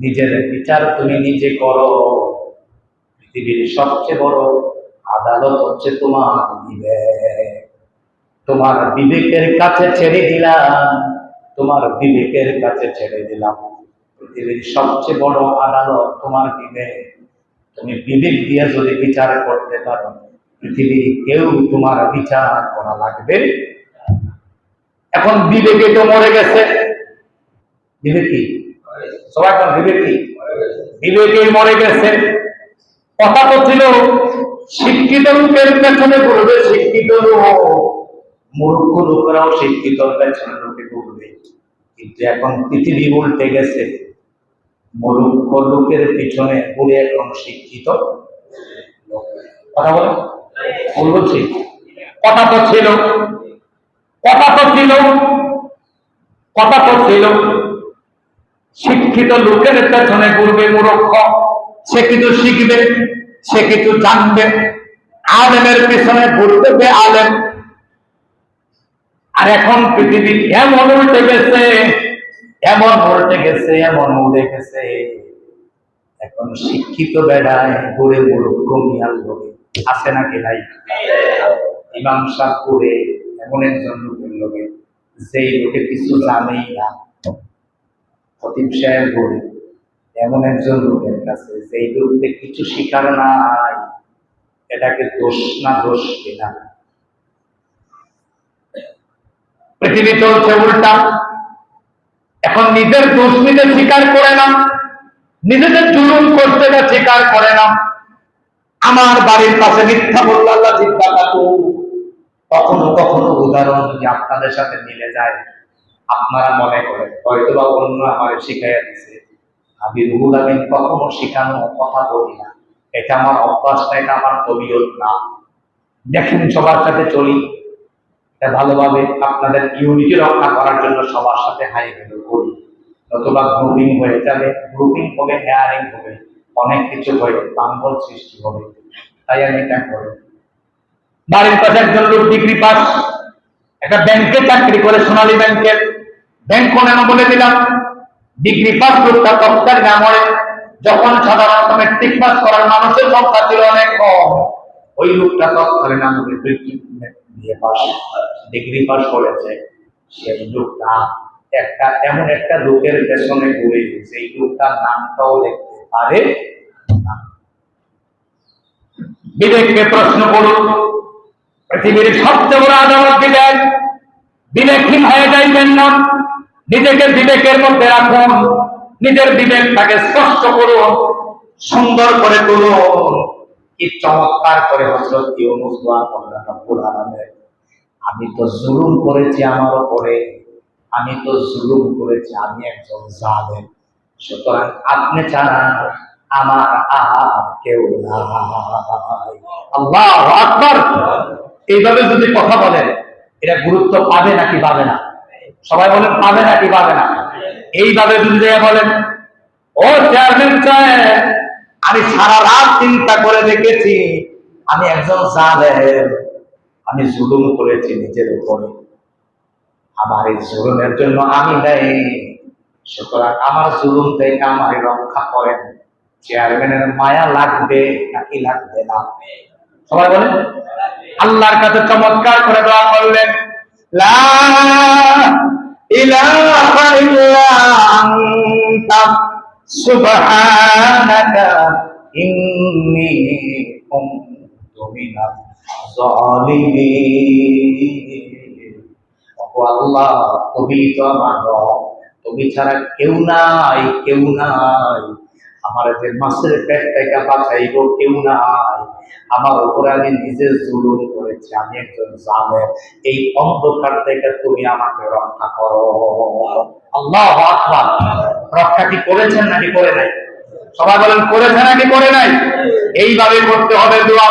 [SPEAKER 1] নিজের বিচার তুমি নিজে করো। পৃথিবীর সবচেয়ে বড় আদালত হচ্ছে তোমার বিবেক। তোমার বিবেকের কাছে ছেড়ে দিলাম, তোমার বিবেকের কাছে ছেড়ে দিলাম। পৃথিবীর সবচেয়ে বড় আদালত তোমার বিবেক। তুমি বিবেক দিয়ে যদি বিচার করতে পারো, পৃথিবীর কেউ তোমার বিচার করা লাগবে। এখন বিবেকে তো মরে গেছে। বিবেক কি? সবাই এখন বিবেক কি? বিবেকে মরে গেছে। কথা তো ছিল, শিক্ষিত লোকের পেছনে পড়বে শিক্ষিত লোক, মূর্খ লোকেরাও শিক্ষিত পেছনে লোকে পড়বে। কিন্তু এখন পৃথিবী উল্টে গেছে, মূর্খ লোকের পিছনে পড়ে এখন শিক্ষিত লোক। কথা বলে বলছি, কথা তো ছিল, কথা তো ছিল, কথা তো ছিল, শিক্ষিত লোকের পেছনে পড়বে মূর্খ। সে কিছু শিখবে, সে কিছু জানবে, আলেমের পেছনে পড়বে আলেম। আর এখন পৃথিবী এমন উল্টে গেছে, এমন উল্টে গেছে, এমন উল্টে গেছে, এখন শিক্ষিত বেড়ায় ঘুরে মূর্খ মিয়াল লোকে আছে নাকি নাই? ইমাম সাহেবপুরে এমন একজন লোকের লোকে, যেই লোকে কিছু জানেই না। খতিব সাহেব ঘুরে এমন একজন লোকের কাছে, যেই লোককে কিছু শিকার নাই। এটাকে দোষ না দোষ কিনা? পৃথিবী চলছে উল্টা। এখন নিজের দোষ নিজে স্বীকার করে না, নিজেদের জুলুম করতে স্বীকার করে না। আমার বাড়ির পাশে মিথ্যা বলল, আল্লাহ চিন্তা কাটু। কখনো কখনো উদাহরণ যদি আপনাদের সাথে মিলে যায়, আপনারা মনে করেন হয়তো বা অন্য আমার শিখাইয়া দিছে। আমি রুহুল আমিন কখনো শিখানো কথা বলি না, এটা আমার অভ্যাস না, এটা আমার তবিয়ত না। দেখেন সবার সাথে চলি, এটা ভালোভাবে আপনাদের ইউনিটি রক্ষা করার জন্য সবার সাথে হাই হ্যালো করি। নতুবা গ্রুপিং হয়ে যাবে, গ্রুপিং হবে, হেয়ারিং হবে, অনেক কিছু হয়ে বাঙ্গল সৃষ্টি হবে। তাই আমি এটা করি। বাড়ির পাশে একজন লোক ডিগ্রি পাস, একটা ব্যাংকে চাকরি করে, সোনালী ব্যাংকের। ব্যাংক কোন নাম বলে দিলাম, ডিগ্রি পাস লোকটা তফতার না মরে। যখন সাধারণত মেট্রিক পাস করার মানুষের সংখ্যা ছিল অনেক কম, ওই লোকটা তৎকালীন আমাদের ডিগ্রি পাস করেছে। সেই লোকটা এমন একটা লোকের পেছনে ঘুরে সেই লোকটার নামটাও লিখতে পারে না। বিবেককে প্রশ্ন করুন, পৃথিবীর সবচেয়ে বড় আদালত বিবেক। বিবেকহীন হয়ে যাইবেন না, নিজেকে বিবেকের মধ্যে রাখুন, নিজের বিবেকটাকে স্পষ্ট করুন, সুন্দর করে তুলুন। কি চমৎকার করে হযরত ইউনূস দোয়া করলেন, রব্বুল আলামিন আমি তো জুলুম করেছি আমার উপরে, আমি তো জুলুম করেছি, আমি একজন জালেম, সুতরাং আপনি ছাড়া আমার আর কেউ নাই। আল্লাহু আকবার। এইভাবে যদি কথা বলেন, এটা গুরুত্ব পাবে নাকি পাবে না? সবাই বলেন পাবে নাকি পাবে না? এইভাবে যদি বলেন, ও চেয়ারম্যান সাহেব, আমি সারা রাত চিন্তা করে দেখেছি আমি একজন জালেম, আমি জুলুম করেছি নিজের উপরে, আমার এই জুলুমের জন্য আমি দায়ী, সুতরাং আমার জুলুম থেকে আমাকে রক্ষা করেন। চেয়ারম্যানের মায়া লাগবে নাকি লাগবে না? সবাই বলেন। আল্লাহর কাছে চমৎকার করে দোয়া করলেন, লা ইলাহা ইল্লা আনতা সুবহানাকা ইন্নী কুনতু মিনাজ জালিমিন। ও আল্লাহ, তুমি তো আমার রব, তুমি ছাড়া কেউ নাই, কেউ নাই। আমার যে মাছের পেট থেকে বাঁচাইব কেউ নাই, আমার উপরে আমি নিজে জুলুম করেছি, আমি একজন জালেম, এই অন্ধকার থেকে তুমি আমাকে রক্ষা করো। আল্লাহু আকবার। রক্ষা কি করেছেন নাকি করে নাই? সবাই বলেন করেছে নাকি করে নাই? এইভাবে করতে হবে দোয়া।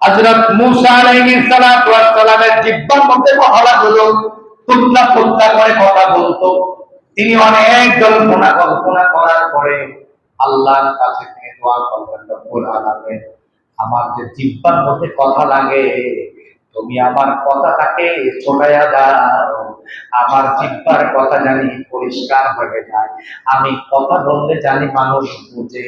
[SPEAKER 1] হযরত মূসা আলাইহিস সালাতু ওয়াস সালামের জিহ্বার মধ্যে কথা হলো, টুকরা টুকরা করে কথা বলতো। তিনি অনেক জল্পনা কল্পনা করার পরে আল্লাহর কাছে তিনি দোয়া করলেন, রব্বুল আলামিন আমার যে জিহ্বার মধ্যে কথা লাগে, তুমি আমার কথাটাকে ছোটাইয়া দাও, আমার জিহ্বার কথা জানি পরিষ্কার হয়ে যায়, আমি কথা বললে জানি মানুষ বুঝে।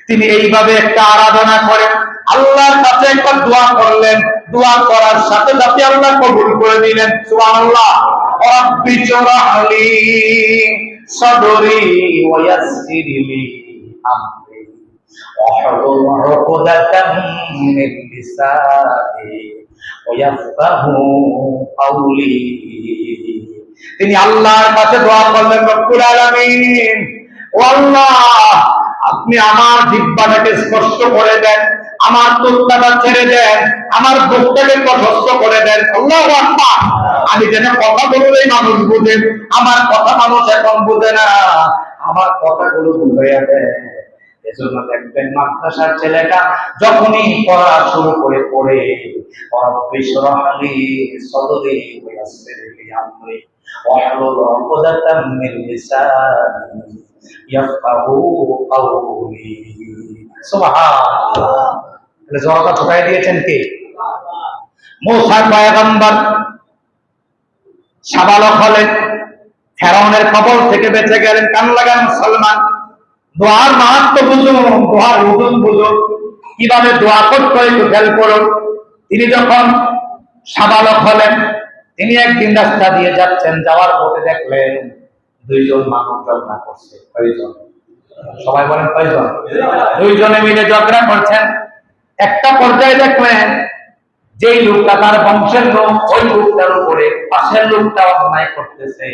[SPEAKER 1] তিনি এইভাবে একটা আরাধনা করেন, আল্লাহর কাছে একটা দোয়া করলেন, দোয়া করার সাথে সাথে আল্লাহ কবুল করে নিলেন। সুবহানাল্লাহ। রব্বি শরহ লি সাদরি ওয়া ইয়াসসির লি আমরি واحلل عقدة من لساني ويفقهوا قولي। তিনি আল্লাহর কাছে দোয়া করলেন, রব্বুল আলামিন ও আল্লাহ, আপনি আমার জিহ্বাটাকে স্পষ্ট করে দেন, আমার তুলনাটা ছেড়ে দেন, আমার বুকটাকে প্রশস্ত করে দেন। আল্লাহু আকবার। আমি যেন কথা বললেই মানুষ বুঝে, আমার কথা মানুষ এখন বুঝে না, আমার কথাগুলো বুঝাইয়া দেন। এজন্য দেখবেন মাদ্রাসার ছেলেটা যখনই পড়া শুরু করে পড়ে, রব্বি শরহ লি সাদরি ওয়া ইয়াসসির লি আমরি ওয়াহলুল উকদাতাম মিন লিসানি ইয়াফকাহু কাওলি। সুবহানাল্লাহ। তাহলে জবাবটা ছোটাই দিয়েছেন কে? মূসা পয়গম্বর সাবালক হলেন, ফেরাউনের কবল থেকে বেঁচে গেলেন। কান লাগান মুসলমান, দোয়ার মাহাত্ম বুঝুন, দোয়ার ওজন বুঝুন, কিভাবে দোয়া করতে হয় একটু খেয়াল করুন। তিনি যখন সাবালক হলেন, তিনি একদিন রাস্তা দিয়ে যাচ্ছেন, যাওয়ার পথে দেখলেন দুইজন মানুষ ঝগড়া করছে। কয়জন? সবাই বলেন কয়জন? দুইজনে মিলে ঝগড়া করছেন। একটা পর্যায়ে দেখলেন যেই লোকটা তার বংশের লোক, ওই লোকটার উপরে পাশের লোকটা অন্যায় করতেছে।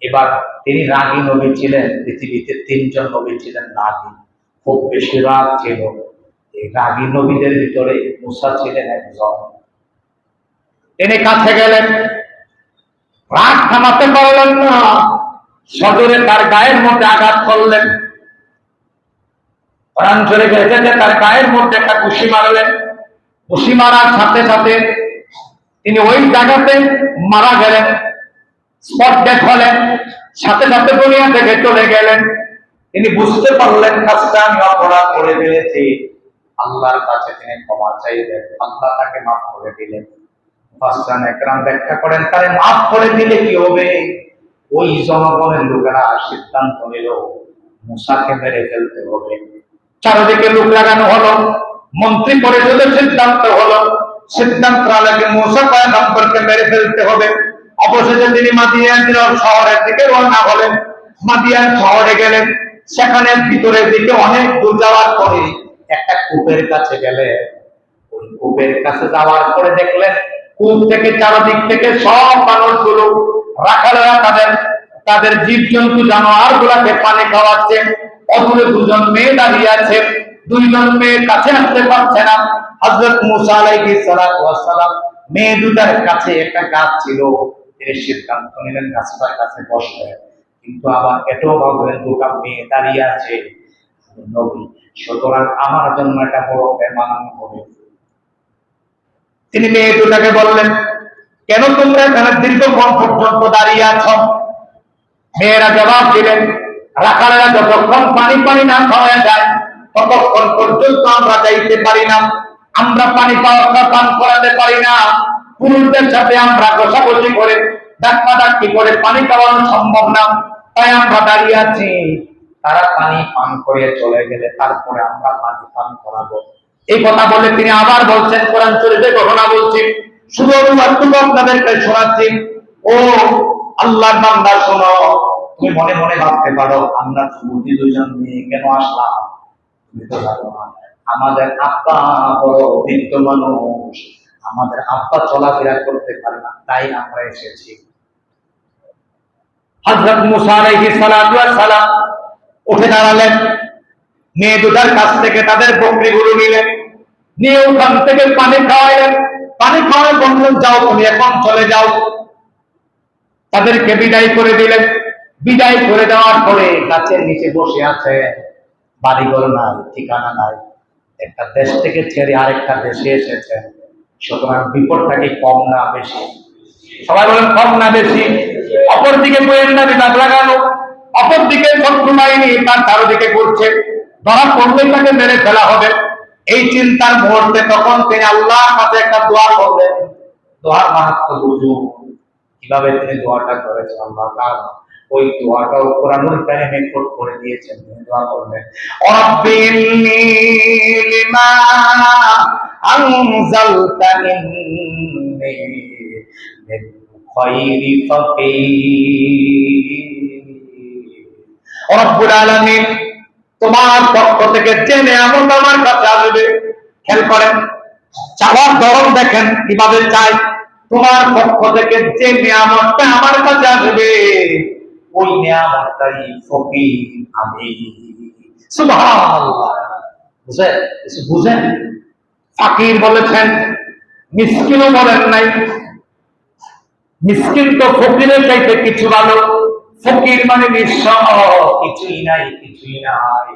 [SPEAKER 1] এবার তিনি রাগী নবী ছিলেন, পৃথিবীতে তিনজন নবী ছিলেন রাগী, খুব বেশি রাগ ছিল। এই রাগী নবীদের ভিতরে মূসা ছিলেন একজন। তিনি কাছে গেলেন, রাগ থামাতে পারলেন না, সজোরে তার গায়ের মধ্যে আঘাত করলেন। প্রাণ চলে গেছে, তার গায়ের মধ্যে একটা ঘুষি মারলেন। ঘুষি মারার সাথে সাথে তিনি ওই জায়গাতে মারা গেলেন, স্পট ডেথ হলেন, সাথে সাথে দুনিয়া থেকে চলে গেলেন। তিনি বুঝতে পারলেন কাজটা আমি অপরাধ করে ফেলেছি, আল্লাহর কাছে তিনি ক্ষমা চাইলেন, আল্লাহ তাকে মাফ করে দিলেন। মুফাসসিরিন একরাম ব্যাখ্যা করেন, তারে মাফ করে দিলে কি হবে? ওই জনগণের লোকেরা সিদ্ধান্ত নিল মুসাকে মেরে ফেলতে হবে। চারদিকে লোক লাগানো হলো, মন্ত্রী পরিষদের সিদ্ধান্ত হলো, সিদ্ধান্ত আলাকে মুসা পয়গম্বরকে মেরে ফেলতে হবে। অবশেষে তিনি মাদিয়ান শহরের দিকে রওনা হলেন। মাদিয়ান শহরে গেলেন, সেখানে ভিতরের দিকে অনেক দূর যাওয়ার পরে একটা কূপের কাছে গেলেন। ওই কূপের কাছে যাওয়ার পরে দেখলেন কূপ থেকে চারদিক থেকে সব মানুষগুলো রাখালেরা তাদের তাদের জীবজন্তু জানোয়ার গুলাকে পানি খাওয়াচ্ছেন। অদূরে দুজন মেয়ে দাঁড়িয়ে আছে, দুইজন মেয়ের কাছে আসতে পারছে না। হযরত মুসা আলাইহিস সালাতু ওয়াস সালাম মেয়ে দুটার কাছে একটা গাছ ছিল, তিনি সিদ্ধান্ত নিলেন গাছটার কাছে বসবেন। কিন্তু আবার এটাও ভাবলেন দুটা মেয়ে দাঁড়িয়ে আছে, আমি নবী, সুতরাং আমার জন্য একটা বড় বেমানান হবে। তিনি মেয়ে দুটাকে বললেন, কেন তোমরা এখানে দীর্ঘক্ষণ পর্যন্ত দাঁড়িয়ে আছো? মেয়েরা জবাব দিলেন, রাখালেরা যতক্ষণ পানি পানি না খাওয়া যায় ততক্ষণ পর্যন্ত আমরা যাইতে পারি না, আমরা পানি পান করাতে পারি না, পুরুষদের সাথে আমরা ঘষাঘষি করে ধাক্কাধাক্কি করে পানি খাওয়ানো সম্ভব না, তাই আমরা দাঁড়িয়ে আছি। তারা পানি পান করে চলে গেলে তারপরে আমরা পানি পান করাবো। এই কথা বলে তিনি আবার বলছেন, কোরআন শরীফে ঘটনা বলছি, শুধু অনুবাদটুকু আপনাদেরকে শোনাচ্ছি। ও আল্লাহর বান্দা শোনো, তুমি মনে মনে ভাবতে পারো আমরা যুবতী দুজন মেয়ে কেন আসলাম? তুমি তো জানো না আমাদের আব্বা বড় বৃদ্ধ মানুষ, আমাদের আব্বা চলাফেরা করতে পারে না, তাই আমরা এসেছি। হযরত মুসা আলাইহিস সালাতু ওয়াস সালাম উঠে দাঁড়ালেন, মেয়ে দুটার কাছ থেকে তাদের বকরিগুলো নিলেন, নিয়ে ওখান থেকে পানি খাওয়াইলেন। পানি খাওয়াই বললেন, যাও তুমি এখন চলে যাও। তাদেরকে বিদায় করে দিলেন। বিদায় করে দেওয়ার পরে গাছের নিচে বসে আছে, বাড়িঘর নাই, ঠিকানা নাই, একটা দেশ থেকে ছেড়ে আরেকটা দেশে এসেছেন, সুতরাং বিপদটা কি কম না বেশি? সবাই বলেন কম না বেশি? অপরদিকে গোয়েন্দা বিভাগ লাগানো, অপরদিকে শত্রু বাহিনী তার চারদিকে করছে, ধরা পড়লে তাকে মেরে ফেলা হবে। এই চিন্তার মুহূর্তে তখন তিনি আল্লাহর কাছে একটা দোয়া করলেন। দোয়ার মাহাত্ম্য বুঝুন, কিভাবে তিনি দোয়াটা করেছেন। আল্লাহ তাআলা ওই দোয়াটাও কোরআনুল কারীমে কোট করে দিয়েছেন। তিনি দোয়া করলেন, রাব্বি ইন্নী লিমা আনজালতা ইন্নী মিন খায়রি ফাকির। রব্বুল আলামিন, তোমার পক্ষ থেকে যে নিয়ামত আমার কাছে আসবে, খেয়াল করেন চাওয়ার ধরন দেখেন কিভাবে চাই। তোমার পক্ষ থেকে যে নিয়ামতটা আমার কাছে আসবে ওই নিয়ামতটাই ফকির আমি। সুবহানাল্লাহ, বুঝেন? বুঝেন? ফাকির বলেছেন, মিসকিনও বলেন নাই। মিসকিন তো ফকিরের চাইতে কিছু ভালো। ফকির মানে নিঃস্ব, কিছুই নাই, কিছুই নাই।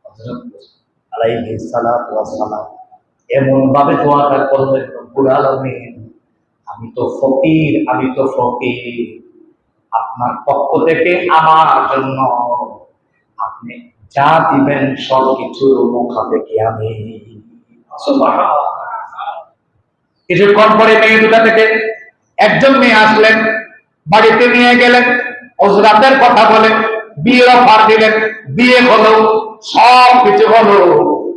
[SPEAKER 1] হযরত আলাইহিস সালাতু ওয়াস সালাম এমন ভাবে দোয়াটা করলেন, রব্বুল আলামিন, আমি তো ফকির, আমি তো ফকির, আপনার পক্ষ থেকে আমার জন্য আপনি যা দিবেন সব কিছুর মুখাপেক্ষি আমি। কিছুক্ষণ পরে মেয়ে দুটা থেকে একজন মেয়ে আসলেন, বাড়িতে নিয়ে গেলেন, হযরতের কথা বলে বিয়ের অফার দিলেন। বিয়ে হলো, সব কিছু হলো,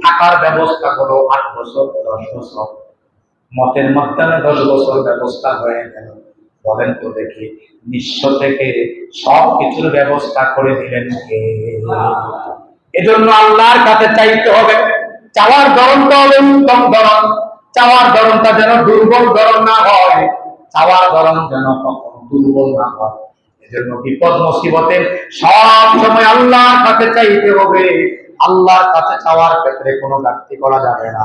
[SPEAKER 1] থাকার ব্যবস্থা হলো। 8 বছর 10 বছর, মতের মাধ্যমে 10 বছর ব্যবস্থা হয়ে গেল। বলেন তো দেখি, নিঃস্ব থেকে সব কিছুর ব্যবস্থা করে দিলেন কে? এজন্য আল্লাহর কাছে চাইতে হবে। চাওয়ার ধরনটা হবে উত্তম ধরন, চাওয়ার ধরনটা যেন দুর্বল ধরন না হয়, চাওয়ার ধরন যেন কখনো দুর্বল না হয়। এজন্য বিপদ মুসিবতে সব সময় আল্লাহর কাছে চাইতে হবে। আল্লাহর কাছে চাওয়ার ক্ষেত্রে কোনো ঘাটতি করা যাবে না।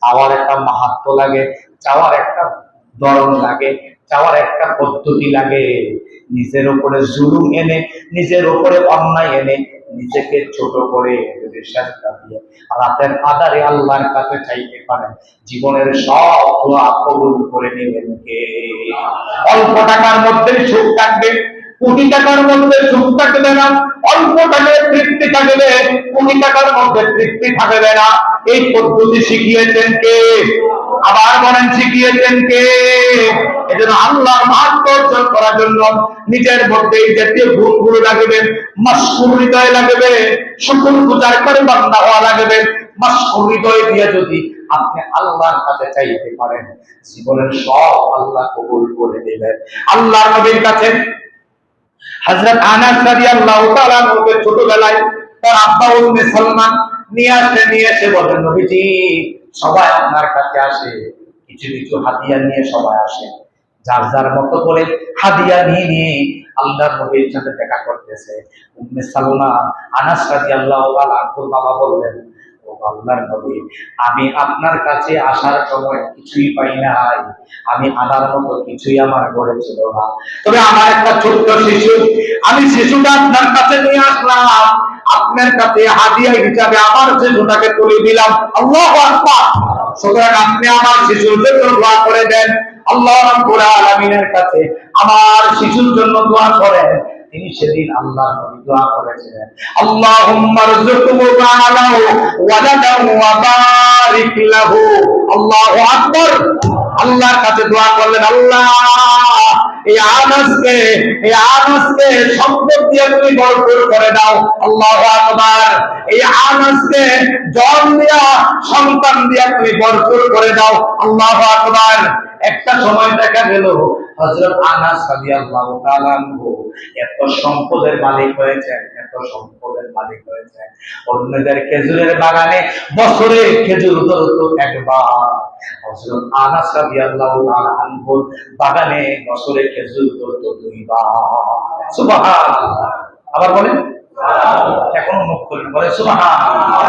[SPEAKER 1] চাওয়ার একটা মাহাত্ম্য লাগে, চাওয়ার একটা ধরন লাগে, চাওয়ার একটা পদ্ধতি লাগে। নিজের উপরে জুলুম এনে, নিজের উপরে অন্যায় এনে, নিজেকে ছোট করে যদি সেজদা দিয়ে রাতের আধারে আল্লাহর কাছে চাইতে পারেন, জীবনের সব দোয়া কবুল করে নেবেন কে? অল্প টাকার মধ্যে সুখ থাকবে, কোটি টাকার মধ্যে সুখ থাকবে না। অল্প টাকায় তৃপ্তি থাকবে, কোটি টাকার মধ্যে তৃপ্তি থাকবে না। এই পদ্ধতি শিখিয়েছেন কে? আবার বলেন, শিখিয়েছেন কে?
[SPEAKER 2] এজন্য আল্লাহর মাহাত্ম্য অর্জন করার জন্য নিজের মধ্যে এই জাতীয় গুণগুলো লাগবে। মাশকুর হৃদয় লাগবে, শুকর গুজার করে বান্দা হওয়া লাগবে। মাশকুর হৃদয় দিয়ে যদি আপনি আল্লাহর কাছে চাইতে পারেন, জীবনের সব আল্লাহ কবুল করে দেবেন। আল্লাহর নবীর কাছে হযরত আনাস রাদিয়াল্লাহু তাআলা আনহু ছোটবেলায় তার আব্বা উম্মে সালমা নিয়ে এসে বলেন, নবীজি সবাই আপনার কাছে আসে, কিছু কিছু হাদিয়া নিয়ে সবাই আসে, যার যার মতো করে হাদিয়া নিয়ে আল্লাহর নবীর সাথে দেখা করতেছে। উম্মে সালমা আনাস রাদিয়াল্লাহু তাআলা আনহুর বাবা বললেন, ও আল্লাহর নবী, আমি আপনার কাছে আসার সময় কিছুই পাই নাই, আমি আনার মতো কিছুই আমার ঘরে ছিল না, তবে আমার একটা ছোট্ট শিশু, আমি শিশুটা আপনার কাছে নিয়ে আসলাম, আপনার কাছে হাদিয়া হিসাবে আমার শিশুটাকে তুলে দিলাম। আল্লাহু আকবার। সুতরাং আপনি আমার শিশুর জন্য দোয়া করে দেন। আল্লাহ রাব্বুল আলামিনের কাছে আমার শিশুর জন্য দোয়া করেন। তিনি সেদিন আল্লাহর নবী দোয়া করেছিলেন, আল্লাহুম্মা রযুকহু বালাহু ওয়ালাদাহু ওয়া বারিক লাহু। আল্লাহু আকবার। আল্লাহর কাছে দোয়া করলেন, আল্লাহ এই আনাসকে সম্পদ দিয়ে তুমি ভরপুর করে দাও। আল্লাহু আকবার। এই আনাসকে জন দিয়া সন্তান দিয়া তুমি ভরপুর করে দাও। আল্লাহু আকবার। একটা সময় দেখা গেল হযরত আনাস রাদিয়াল্লাহু তাআলা আনহু এত সম্পদের মালিক হয়েছেন, এত সম্পদের মালিক হয়েছেন, অন্যদের খেজুরের বাগানে বছরে খেজুর ধরতো একবার, হযরত আনাস রাদিয়াল্লাহু তাআলা আনহুর বাগানে বছরে খেজুর ধরতো দুইবার। সুবহানাল্লাহ। আবার বলেন, এখনো মুখ খুলে বলে সুবহানাল্লাহ।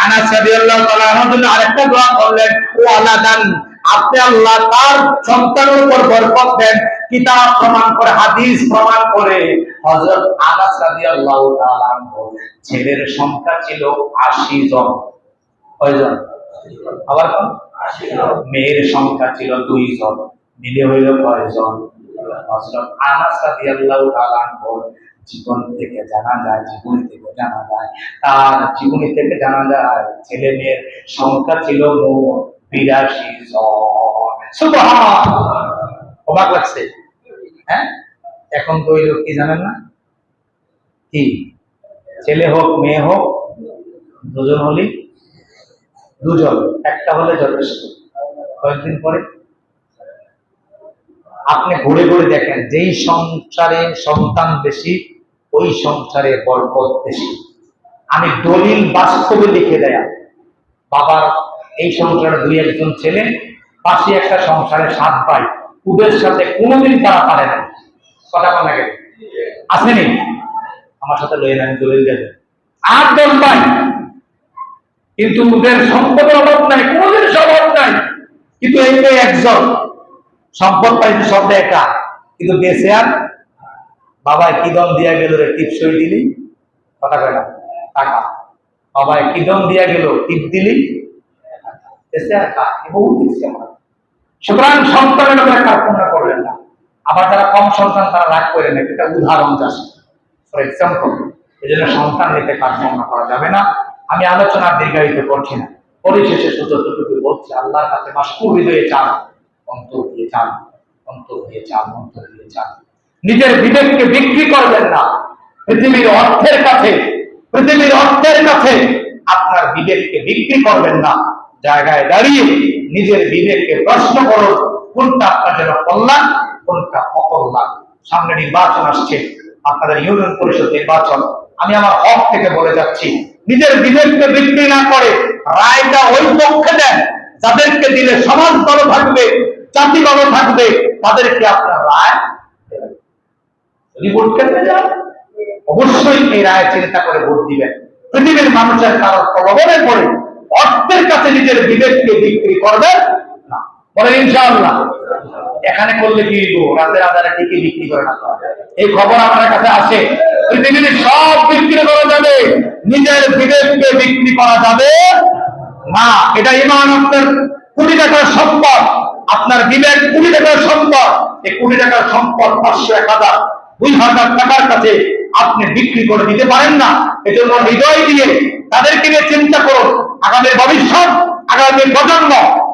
[SPEAKER 2] আনাস রাদিয়াল্লাহু তাআলা আনহু আরেকটা দোয়া করলেন, ওয়ালাদান, আপনি আল্লাহ তার সন্তানের উপর বরকত দেন। কিতাব প্রমাণ করে, হাদিস প্রমাণ করে হযরত আনাস রাদিয়াল্লাহু তাআলা আনহু ছেলের সংখ্যা ছিল ৮০ জন। কয়জন? আবার কোন? ৮০ জন। মেয়ের সংখ্যা ছিল ২ জন। মিলে হইল কয়জন? হযরত আনাস রাদিয়াল্লাহু তাআলা আনহু জীবনী থেকে জানা যায় তার জীবনী থেকে জানা যায় ছেলে মেয়ের সংখ্যা ছিল মোট ৮২ জন। সুবহানাল্লাহ। অবাক লাগছে? হ্যাঁ, এখন তো ওই লোক কি জানেন না, কি ছেলে হোক মেয়ে হোক দুজন হলেই, দুজন একটা হলে যথেষ্ট। কয়েকদিন পরে আপনি ঘুরে ঘুরে দেখেন, যেই সংসারে সন্তান বেশি ওই সংসারে বরকত বেশি। আমি দলিল বাস্তবে লিখে দেয়া, বাবার এই সংসারে ২-১ জন ছেলে, পাশে একটা সংসারে ৭ ভাই, ওদের সাথে কোনোদিন তারা পারে না। কথা বলা গেল আসেনি? আমার সাথে লয়ে নেন, দলিল দেবে ৮-১০ ভাই, কিন্তু ওদের সম্পদের অভাব নাই, কোনোদিন অভাব নাই, কিন্তু এইটাই একজন সম্পদ পাইছে সব একা, কিন্তু বেঁচে আর বাবায় কি দম দিয়া গেল রে, টিপসই দিলি, কথা কয় না, টাকা। বাবায় কি দম দিয়া গেল, টিপ দিলি, বেঁচে আর কা, বহু দিচ্ছি আমরা। সুতরাং সন্তানের উপরে কার্পণ্য করবেন না। আবার যারা কম সন্তান তারা রাগ করে না, এটা উদাহরণ চাষ, ফর এক্সাম্পল। এই জন্য সন্তান নিতে কার্পণ্য করা যাবে না। আমি আলোচনার দীর্ঘায়িত করছি না, পরিশেষে শুধু যতটুকু বলছি, আল্লাহর কাছে মাশকুর হৃদয়ে চান, অন্তর দিয়ে চান, অন্তর দিয়ে চান, অন্তর দিয়ে চান। নিজের বিবেককে বিক্রি করবেন না পৃথিবীর অর্থের কাছে, পৃথিবীর অর্থের কাছে আপনার বিবেককে বিক্রি করবেন না। জায়গায় দাঁড়িয়ে নিজের বিবেককে প্রশ্ন করুন, কোনটা আপনার জন্য কল্যাণ, কোনটা অকল্যাণ। সামনে নির্বাচন আসছে, আপনাদের ইউনিয়ন পরিষদ নির্বাচন। আমি আমার হক থেকে বলে যাচ্ছি, নিজের বিবেককে বিক্রি না করে রায়টা ওই পক্ষে দেন যাদেরকে দিলে সমাজ ভালো থাকবে, জাতি ভালো থাকবে, তাদেরকে আপনার রায় দেবেন। যদি ভোট কেন্দ্রে যান, অবশ্যই এই রায় চিন্তা করে ভোট দিবেন। পৃথিবীর মানুষের কারো প্রলোভনে পড়ে অর্থের কাছে নিজের বিবেককে বিক্রি করবেন না। বলেন ইনশাআল্লাহ। এখানে করলে কি রাতের আধারে টিকে বিক্রি করে না, এই খবর আপনার কাছে আসে। পৃথিবীর সব বিক্রি করা যাবে, নিজের বিবেককে বিক্রি করা যাবে না। এটা ইমান। আপনার কোটি টাকার সম্পদ, আপনার বিবেক কোটি টাকার সম্পদ, এই কোটি টাকার সম্পদ ৫০০, ১০০০, ২০০০ টাকার কাছে আপনি বিক্রি করে দিতে পারেন না। এজন্য হৃদয় দিয়ে তাদেরকে নিয়ে চিন্তা করুন, আগামী ভবিষ্যৎ, আগামী প্রজন্ম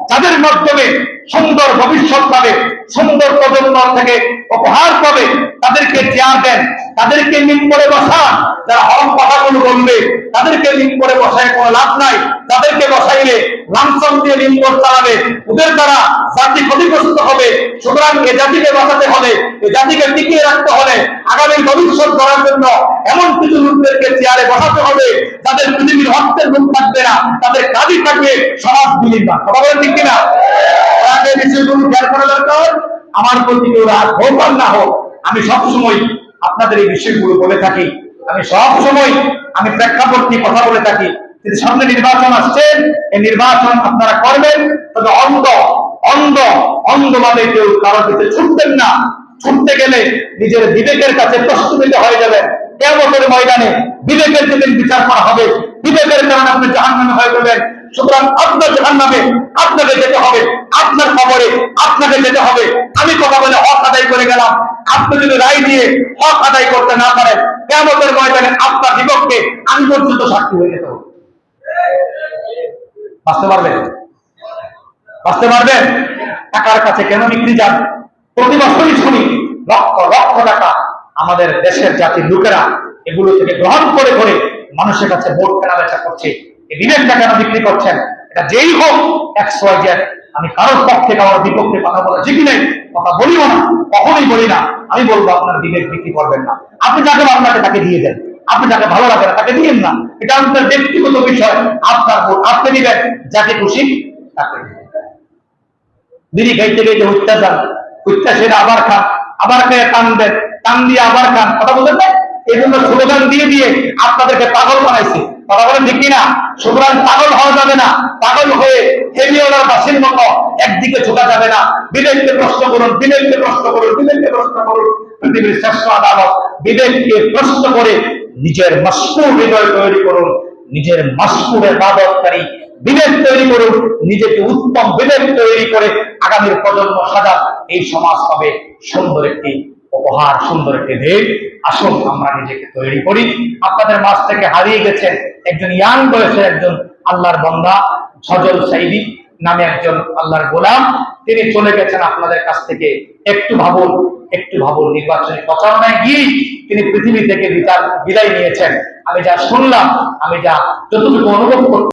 [SPEAKER 2] যাদের মাধ্যমে সুন্দর ভবিষ্যৎ পাবে, সুন্দর প্রজন্ম থেকে উপহার পাবে, তাদেরকে চেয়ার দেন, তাদেরকে মিম্বরে বসান। যারা হক কথাগুলো বলবে তাদেরকে মিম্বরে বসায় কোনো লাভ নাই। তাদেরকে বসাইলে লাঞ্ছন দিয়ে মিম্বর চালাবে, ওদের দ্বারা জাতি ক্ষতিগ্রস্ত হবে। সুতরাং এ জাতিকে বাঁচাতে হলে, এ জাতিকে টিকিয়ে রাখতে হলে, আগামী ভবিষ্যৎ গড়ার জন্য এমন কিছু লোকদেরকে চেয়ারে বসাতে হবে যাদের পৃথিবীর হস্তের মুখ থাকবে না, তাদের কাজই থাকবে সমাজ বিলীন না। কথা বলেন ঠিক কিনা? আগে বিষয়গুলো খেয়াল করা দরকার। আমার প্রতি কেউ রাগ হোক আর না হোক, আমি সবসময় আপনাদের এই বিষয়গুলো বলে থাকি। আমি সবসময় প্রেক্ষাপট নিয়ে কথা বলে থাকি। যদি সামনে নির্বাচন আসছে, এই নির্বাচন আপনারা করবেন, তবে অন্ধভাবে কেউ কারোর কাছে ছুটবেন না। ছুটতে গেলে নিজের বিবেকের কাছে প্রশ্নবিদ্ধ হয়ে যাবেন। কিয়ামতের ময়দানে বিবেকের যেদিন বিচার করা হবে, বিবেকের কারণে আপনি জাহান্নামে হয়ে যাবেন। সুতরাং আপনার জাহান্নামে আপনাকে যেতে হবে, আপনার কবরে আপনাকে যেতে হবে। আমি কথা বলে হক আদায় করে গেলাম, আপনি যদি রায় দিয়ে হক আদায় করতে না পারেন, কিয়ামতের ময়দানে আপনার বিপক্ষে আমি পর্যন্ত সাক্ষী হয়ে যেতে হবে। বাঁচতে পারবেন? বাঁচতে পারবেন? টাকার কাছে কেন বিক্রি যান? প্রতি বছরই শুনি লক্ষ লক্ষ টাকা আমাদের দেশের জাতির লোকেরা এগুলো থেকে গ্রহণ করে করে মানুষের কাছে ভোট কেনা বেচা করছে। এই বিবেকটা কেন বিক্রি করছেন? এটা যেই হোক XYZ, আমি কারোর পক্ষে কারোর বিপক্ষে কথা বলা শিখি নাই, কথা বলিও না, কখনোই বলি না। আমি বলবো আপনার বিবেক বিক্রি করবেন না। আপনি যাকে ভালো লাগে তাকে দিয়ে দেন, আপনি যাকে ভালো লাগে না তাকে দিয়েন না। এটা আপনার ব্যক্তিগত বিষয়, আপনার ভোট আপনি দিবেন, যাকে খুশি তাকে দিবেন। বিড়ি খাইতে খাইতে হত্যা যান, হত্যা সেটা আবার খান, আবার খেয়ে টান দেন, টান দিয়ে আবার খান। কথা বলতেন না? এই জন্য স্লোগান দিয়ে দিয়ে আপনাদেরকে পাগল বানাইছে। কথা বলেন ঠিক কিনা? সুতরাং পাগল হওয়া যাবে না। পাগল হয়ে হেমিওলার বাসীর মতো একদিকে ঝোঁকা যাবে না। বিবেককে প্রশ্ন করুন, বিবেককে প্রশ্ন করুন, বিবেককে প্রশ্ন করুন। পৃথিবীর শ্রেষ্ঠ আদালত বিবেককে প্রশ্ন করে নিজের মাসকুর হৃদয় তৈরি করুন, নিজের মাসকুরের ইবাদতকারী বিবেক তৈরি করুন, নিজেকে উত্তম বিবেক তৈরি করে আগামীর প্রজন্ম সাজান। এই সমাজ পাবে সুন্দর একটি উপহার, সুন্দর একটি দেশ। আসুন আমরা নিজেকে তৈরি করি। আপনাদের মাঝ থেকে হারিয়ে গেছেন একজন ইয়াং বয়সের একজন আল্লাহর বান্দা, সজল সাইদি নামে একজন আল্লাহর গোলাম। তিনি চলে গেছেন আপনাদের কাছ থেকে। একটু ভাবুন, একটু ভাবুন। নির্বাচনী প্রচারণায় গিয়ে তিনি পৃথিবী থেকে বিদায় নিয়েছেন। আমি যা শুনলাম, আমি যা যতটুকু অনুভব করতে